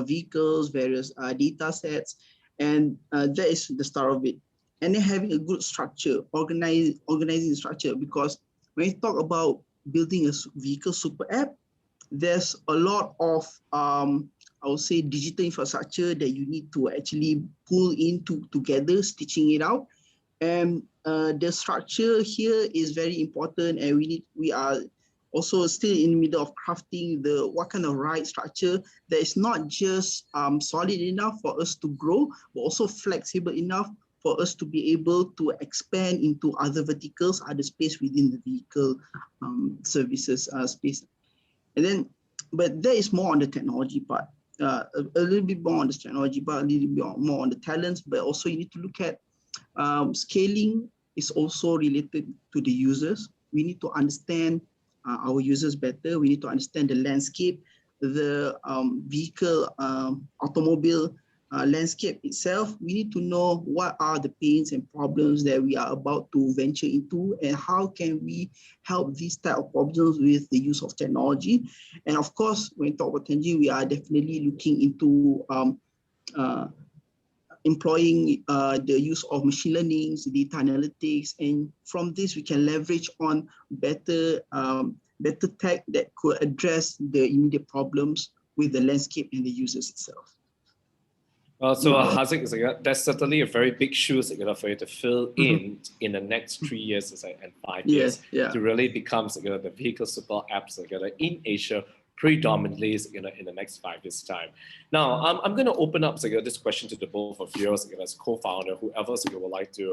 vehicles, various data sets, and that is the start of it. And then having a good structure, organizing the structure, because when you talk about building a vehicle super app, there's a lot of I would say digital infrastructure that you need to actually pull into together, stitching it out. And the structure here is very important, and we are also still in the middle of crafting what kind of right structure that is not just solid enough for us to grow, but also flexible enough for us to be able to expand into other verticals, other space within the vehicle services space. And then, but there is more on the technology part. A little bit more on the technology, but a little bit more on the talents. But also you need to look at scaling is also related to the users. We need to understand our users better. We need to understand the landscape, the vehicle, automobile landscape itself. We need to know what are the pains and problems that we are about to venture into, and how can we help these type of problems with the use of technology. And of course, when we talk about technology, we are definitely looking into employing the use of machine learning, data analytics, and from this we can leverage on better tech that could address the immediate problems with the landscape and the users itself. So Haziq, that's certainly a very big shoes for you to fill in the next 3 years and 5 years to really become the vehicle super apps in Asia predominantly in the next 5 years' time. Now, I'm going to open up this question to the both of you as co-founder, whoever would like to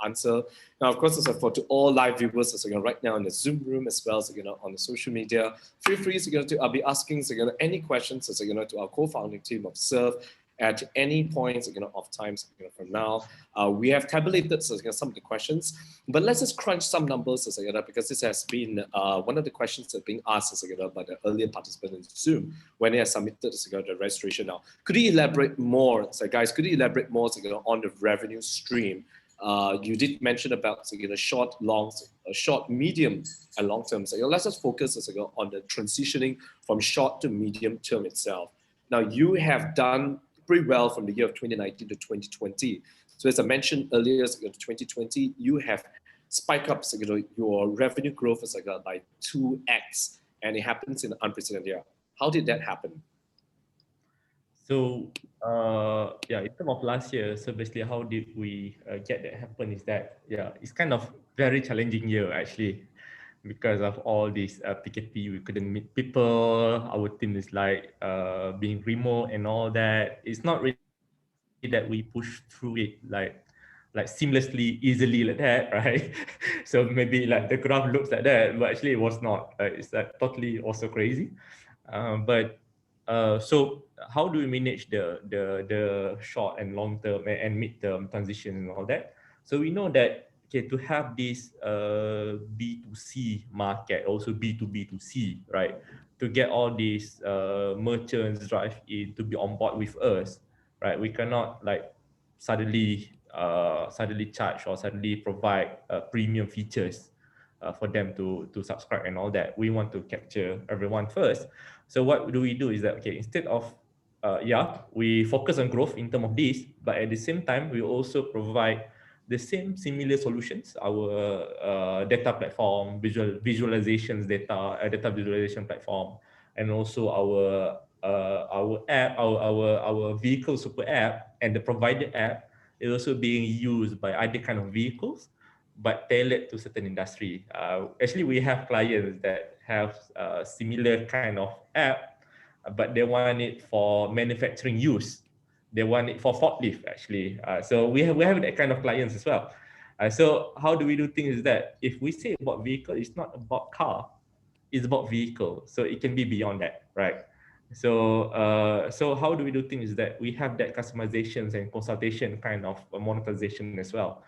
answer. Now, of course, for to all live viewers right now in the Zoom room as well as on the social media, feel free to be asking any questions to our co-founding team of SERV at any point of times from now. We have tabulated some of the questions, but let's just crunch some numbers because this has been one of the questions that are being asked by the earlier participant in Zoom when they have submitted the registration. Now, could you elaborate more? So guys, could you elaborate more on the revenue stream? You did mention about short, long, short, medium, and long term. So let's just focus on the transitioning from short to medium term itself. Now, you have done pretty well from the year of 2019 to 2020. So as I mentioned earlier, 2020, you have spiked up your revenue growth by 2x, and it happens in an unprecedented year. How did that happen? So yeah, in terms of last year, so basically how did we get that happen is that, yeah, it's kind of very challenging year actually, because of all this PKP, we couldn't meet people. Our team is like being remote and all that. It's not really that we push through it like seamlessly, easily like that, right? So maybe like the graph looks like that, but actually it was not. It's like totally also crazy. So how do we manage the short and long term and mid term transition and all that? So we know that to have this B2C market, also B2B2C, right? To get all these merchants drive in to be on board with us, right? We cannot like suddenly charge or suddenly provide premium features for them to subscribe and all that. We want to capture everyone first. So what do we do is that, okay, instead of we focus on growth in terms of this, but at the same time, we also provide the same similar solutions, our data platform, visualizations data visualization platform, and also our app, our vehicle super app, and the provided app is also being used by other kind of vehicles, but tailored to certain industry. Actually, we have clients that have similar kind of app, but they want it for manufacturing use. They want it for forklift actually. So we have that kind of clients as well. So how do we do things is that if we say about vehicle, it's not about car, it's about vehicle. So it can be beyond that, right? So how do we do things is that we have that customizations and consultation kind of monetization as well.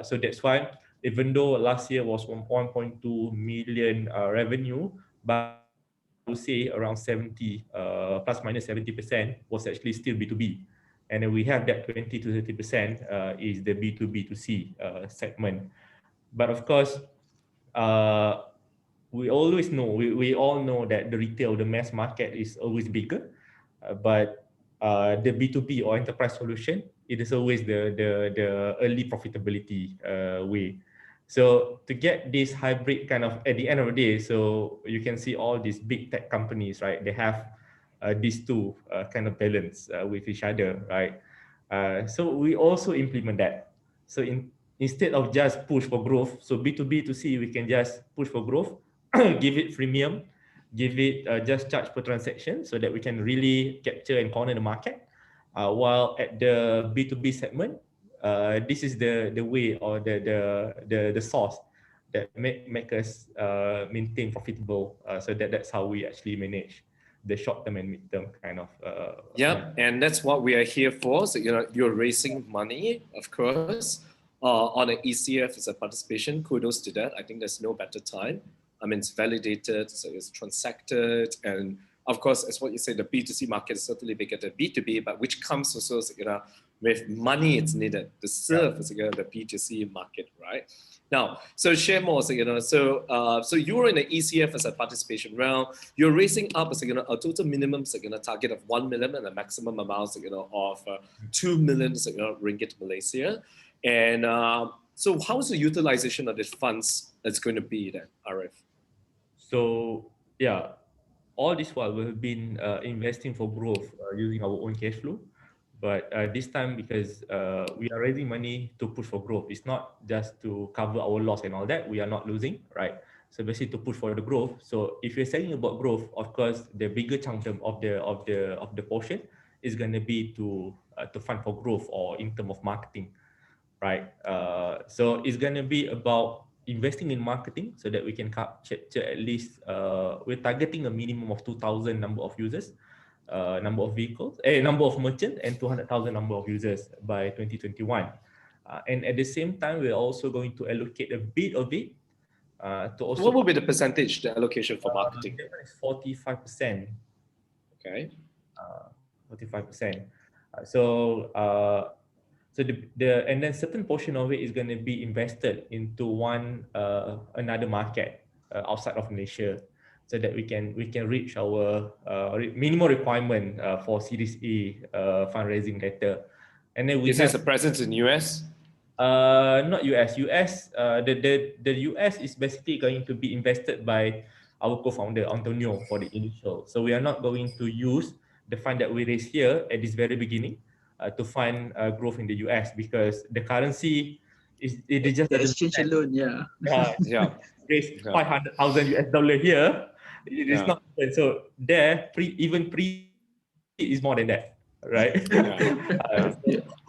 So that's why even though last year was 1.2 million revenue, but I would say around 70 plus minus 70% was actually still B2B. And then we have that 20 to 30% is the B2B2C segment. But of course, we always know, we all know that the retail, the mass market is always bigger, but the B2B or enterprise solution, it is always the early profitability way. So to get this hybrid kind of at the end of the day, so you can see all these big tech companies, right? They have these two kind of balance with each other, right? So we also implement that. So instead of just push for growth, so B2B2C, we can just push for growth, give it freemium, give it just charge per transaction so that we can really capture and corner the market. While at the B2B segment, this is the way or the source that make us maintain profitable. So that's how we actually manage the short term and mid term kind of. And that's what we are here for. So you're raising money, of course, on an ECF as a participation. Kudos to that. I think there's no better time. I mean, it's validated, so it's transacted, and of course, as what you say, the B2C market is certainly bigger than B2B, but which comes also, with money it's needed to serve the B2C market, right? Now, so share more, so you were in the ECF as a participation round. You're raising up as a total minimum target of 1 million and a maximum amount of 2 million ringgit Malaysia. And so how's the utilization of these funds that's going to be then, Arif? So yeah, all this while we've been investing for growth using our own cash flow. But this time, because we are raising money to push for growth, it's not just to cover our loss and all that. We are not losing, right? So basically to push for the growth. So if you're saying about growth, of course, the bigger chunk of the portion is going to be to fund for growth or in terms of marketing, right? So it's going to be about investing in marketing so that we can capture at least, we're targeting a minimum of 2,000 number of users, number of vehicles, number of merchants, and 200,000 number of users by 2021. And at the same time, we're also going to allocate a bit of it to also. What will be the percentage, the allocation for marketing? That one is 45%. Okay. 45%. So and then certain portion of it is going to be invested into another market outside of Malaysia, so that we can reach our minimum requirement for Series A fundraising later. And then Is this a presence in US? Not US. The US is basically going to be invested by our co-founder Antonio for the initial. So we are not going to use the fund that we raised here at this very beginning to fund growth in the US, because the currency is just the exchange alone, Yeah. Raise 500,000 US dollar here. It is not, so there even pre is more than that, right?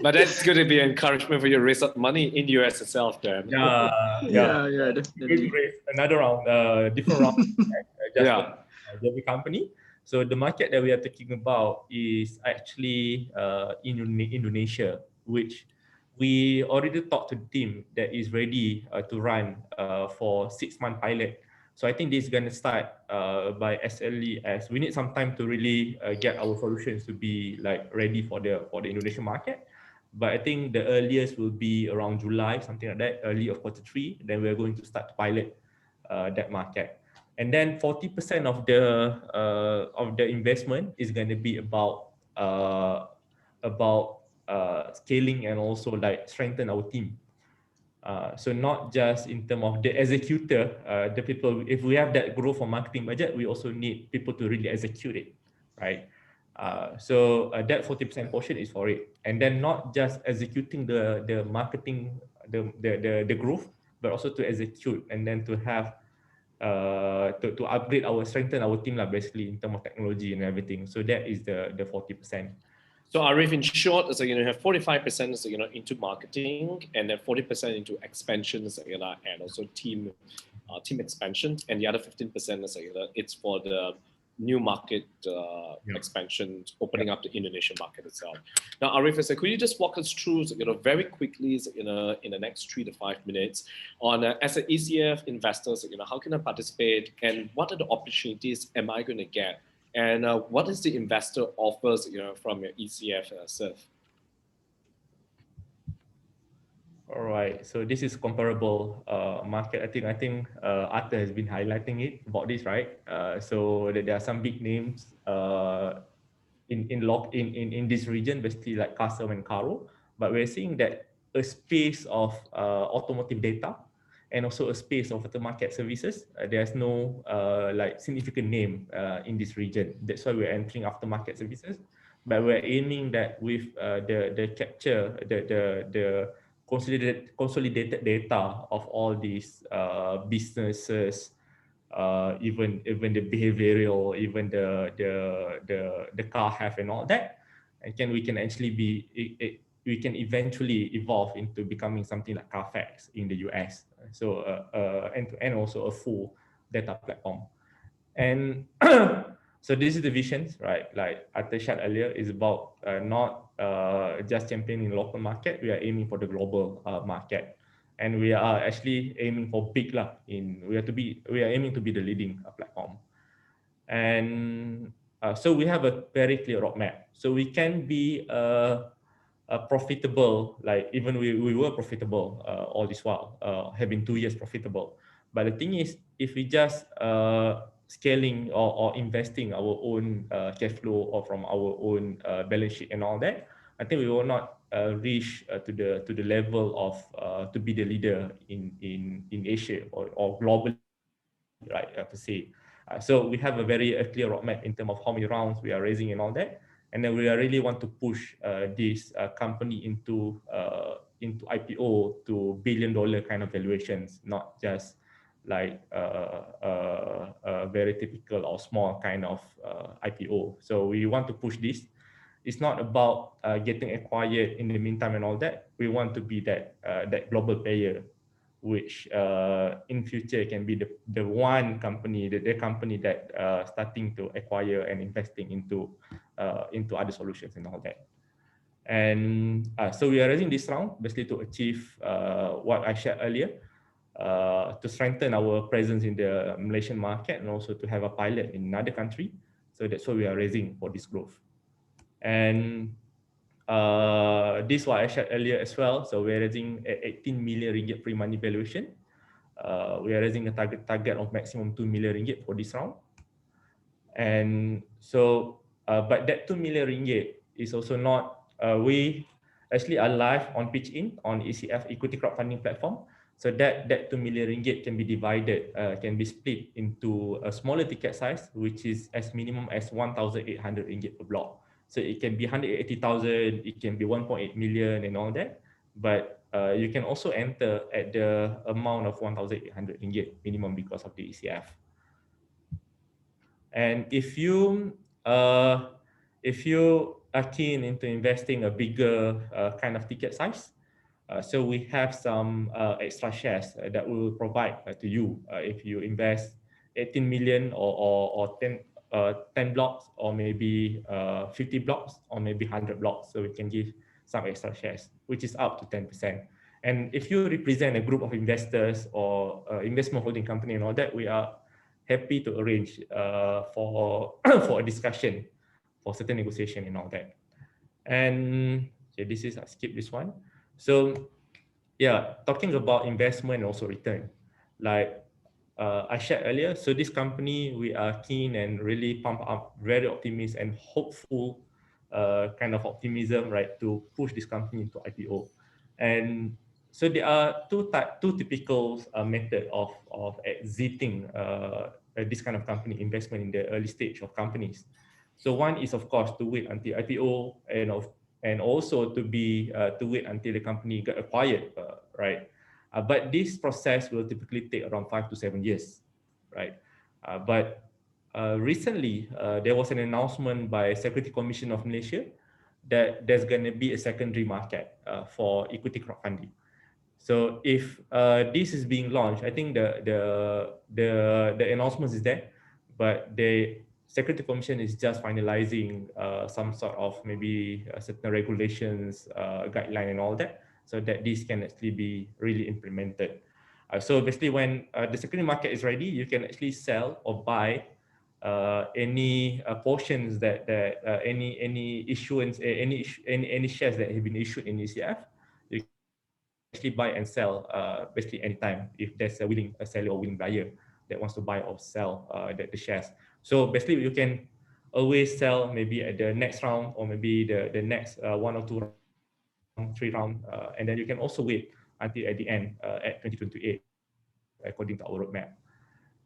But that's going to be an encouragement for you to raise up money in US itself, then. Yeah, definitely. Raise another round, different round, just for every company. So the market that we are talking about is actually in Indonesia, which we already talked to the team that is ready to run for 6-month pilot. So I think this is going to start by as early as we need some time to really get our solutions to be like ready for the Indonesian market. But I think the earliest will be around July, something like that, early of Q3. Then we're going to start to pilot that market. And then 40% of the investment is going to be about scaling and also like strengthen our team. So not just in terms of the executor, the people. If we have that growth for marketing budget, we also need people to really execute it, right? So that 40% portion is for it, and then not just executing the marketing, the growth, but also to execute and then to have to upgrade strengthen our team basically in terms of technology and everything. So that is the 40%. So Arif, in short, so you have 45% into marketing, and then 40% into expansion, and also team expansion, and the other 15% is it's for the new market expansion, opening up the Indonesian market itself. Now, Arif, could you just walk us through, very quickly, in the next 3 to 5 minutes, on as an ECF investor, how can I participate, and what are the opportunities am I going to get? And what is the investor offers, from your ECF SERV? All right. So this is comparable market. I think Arthur has been highlighting it about this, right? So there are some big names in this region, basically like CarSome and Caro. But we're seeing that a space of automotive data and also a space of aftermarket services, there's no like significant name in this region. That's why we're entering aftermarket services. But we're aiming that with the capture, the consolidated data of all these businesses, even the behavioral, even the car health and all that, and we can actually we can eventually evolve into becoming something like CarFax in the US. So and also a full data platform. And so this is the visions, right? Like Arthur shared earlier, is about not just championing local market. We are aiming for the global market, and we are actually aiming for big we are aiming to be the leading platform. And so we have a very clear roadmap. So we can be profitable, like even we were profitable all this while, having 2 years profitable. But the thing is, if we just scaling or investing our own cash flow or from our own balance sheet and all that, I think we will not reach to the level of to be the leader in Asia or globally, right? Per se. So we have a very clear roadmap in terms of how many rounds we are raising and all that, and then we really want to push this company into IPO to $1 billion kind of valuations, not just like very typical or small kind of IPO. So we want to push this. It's not about getting acquired in the meantime and all that. We want to be that global player, which in future can be the one company, the company that starting to acquire and investing into other solutions and all that. And so we are raising this round basically to achieve what I shared earlier, to strengthen our presence in the Malaysian market and also to have a pilot in another country. So that's why we are raising for this growth. And this is what I shared earlier as well. So we're raising 18 million ringgit pre-money valuation. We are raising a target of maximum 2 million ringgit for this round. And so, but that 2 million ringgit is also not, we actually are live on Pitch In on ECF equity crowdfunding platform. So that 2 million ringgit can be divided, can be split into a smaller ticket size, which is as minimum as 1,800 ringgit per block. So it can be 180,000, it can be 1.8 million and all that. But you can also enter at the amount of 1,800 ringgit minimum because of the ECF. And if you are keen into investing a bigger kind of ticket size, so we have some extra shares that we will provide to you if you invest 18 million or 10 blocks, or maybe 50 blocks, or maybe 100 blocks. So we can give some extra shares, which is up to 10%. And if you represent a group of investors or investment holding company and all that, we are happy to arrange for for a discussion, for certain negotiation and all that. And okay, this is, I skip this one. So yeah, talking about investment and also return, like I shared earlier, so this company, we are keen and really pump up, very optimistic and hopeful kind of optimism, right, to push this company into IPO. And so there are two typical method of exiting this kind of company investment in the early stage of companies. So one is, of course, to wait until IPO, and also to wait until the company got acquired, right? But this process will typically take around 5 to 7 years, right? But recently, there was an announcement by Security Commission of Malaysia that there's going to be a secondary market for equity crowdfunding. So if this is being launched, I think the announcement is there, but the Security Commission is just finalizing some sort of maybe certain regulations, guideline and all that, so that this can actually be really implemented. So basically, when the secondary market is ready, you can actually sell or buy any portions that any issuance, any shares that have been issued in ECF. You actually buy and sell basically anytime if there's a willing seller or willing buyer that wants to buy or sell the shares. So basically, you can always sell maybe at the next round, or maybe the next 1 or 2 round, 3 round, and then you can also wait until at the end at 2028, according to our roadmap.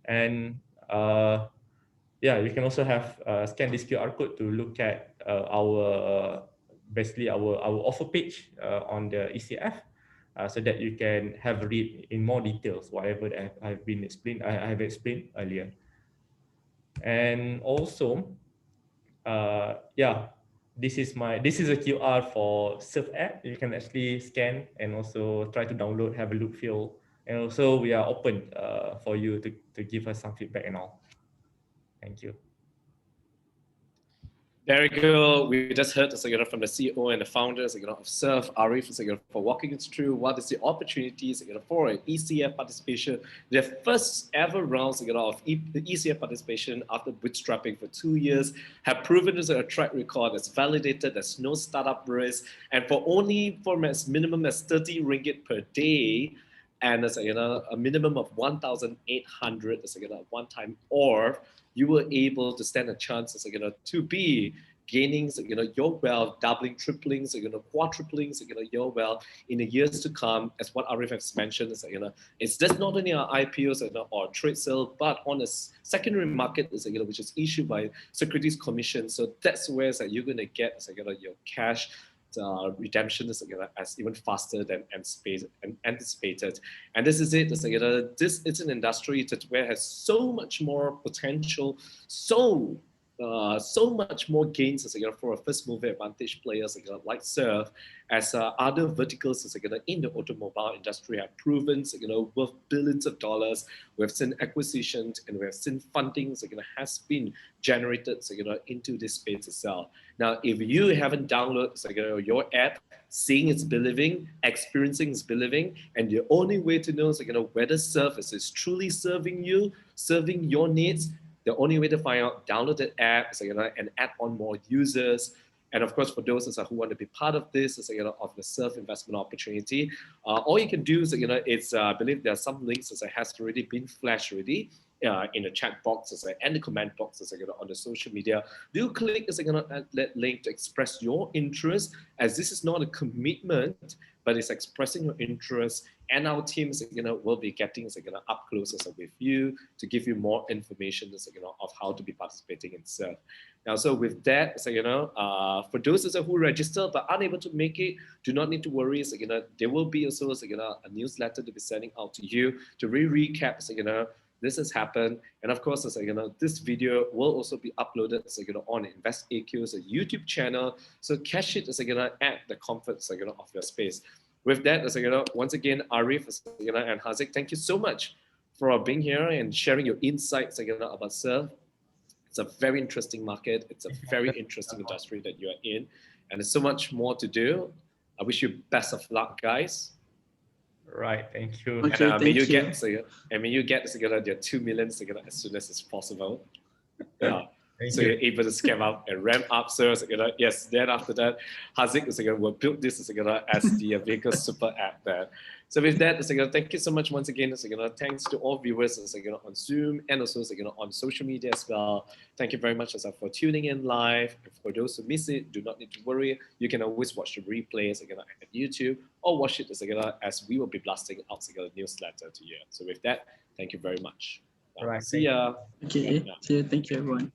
And yeah, you can also have scan this QR code to look at our basically our offer page on the ECF, so that you can have read in more details whatever that I have explained earlier. And also, yeah, this is a QR for SERV app. You can actually scan and also try to download, have a look, feel, and also we are open for you to give us some feedback and all. Thank you. Very good. We just heard from the CEO and the founders of SERV, Arif, for walking us through what is the opportunities for an ECF participation. Their first ever rounds of ECF participation after bootstrapping for 2 years have proven as a track record that's validated. There's no startup risk, and for as minimum as 30 ringgit per day, and as a minimum of 1,800 as one-time OR, you were able to stand a chance to be gaining your wealth, doubling, tripling, quadrupling your wealth in the years to come. As what Arif has mentioned, it's just not only our IPOs or trade sale, but on a secondary market which is issued by Securities Commission. So that's where you're going to get your cash redemption is as even faster than anticipated. And this is it. This is an industry that where has so much more potential, so much more gains for a first mover advantage players like SERV, as other verticals in the automobile industry have proven worth billions of dollars. We've seen acquisitions and we have seen funding has been generated into this space itself. Now, if you haven't downloaded your app, seeing is believing, experiencing is believing, and the only way to know whether service is truly serving you, serving your needs, the only way to find out, download the app and add on more users. And of course, for those who want to be part of this, of the SERV investment opportunity, all you can do is, I believe there are some links that has already been flashed already in the chat box and the comment box on the social media. Do click that link to express your interest, as this is not a commitment, but it's expressing your interest, and our teams will be getting up close with you to give you more information of how to be participating in SERV. Now, so with that, for those who register but unable to make it, do not need to worry. There will be also a newsletter to be sending out to you to recap this has happened. And of course, this video will also be uploaded on InvestAQ's YouTube channel. So catch it at the comfort of your space. With that, once again, Arif and Haziq, thank you so much for being here and sharing your insights about SERV. It's a very interesting market. It's a very interesting industry that you are in, and there's so much more to do. I wish you best of luck, guys. Right, thank you. Okay, and thank you. May you get your 2 million as soon as it's possible. Yeah. Thank So you. you're able to scale up and ramp up. So yes, then after that, Haziq will build this as the vehicle super app there. So with that, thank you so much once again. Thanks to all viewers on Zoom and also on social media as well. Thank you very much for tuning in live. And for those who miss it, do not need to worry. You can always watch the replays at YouTube or watch it as we will be blasting out a newsletter to you. So with that, thank you very much. All right. See ya. Okay, see you. Thank you, everyone.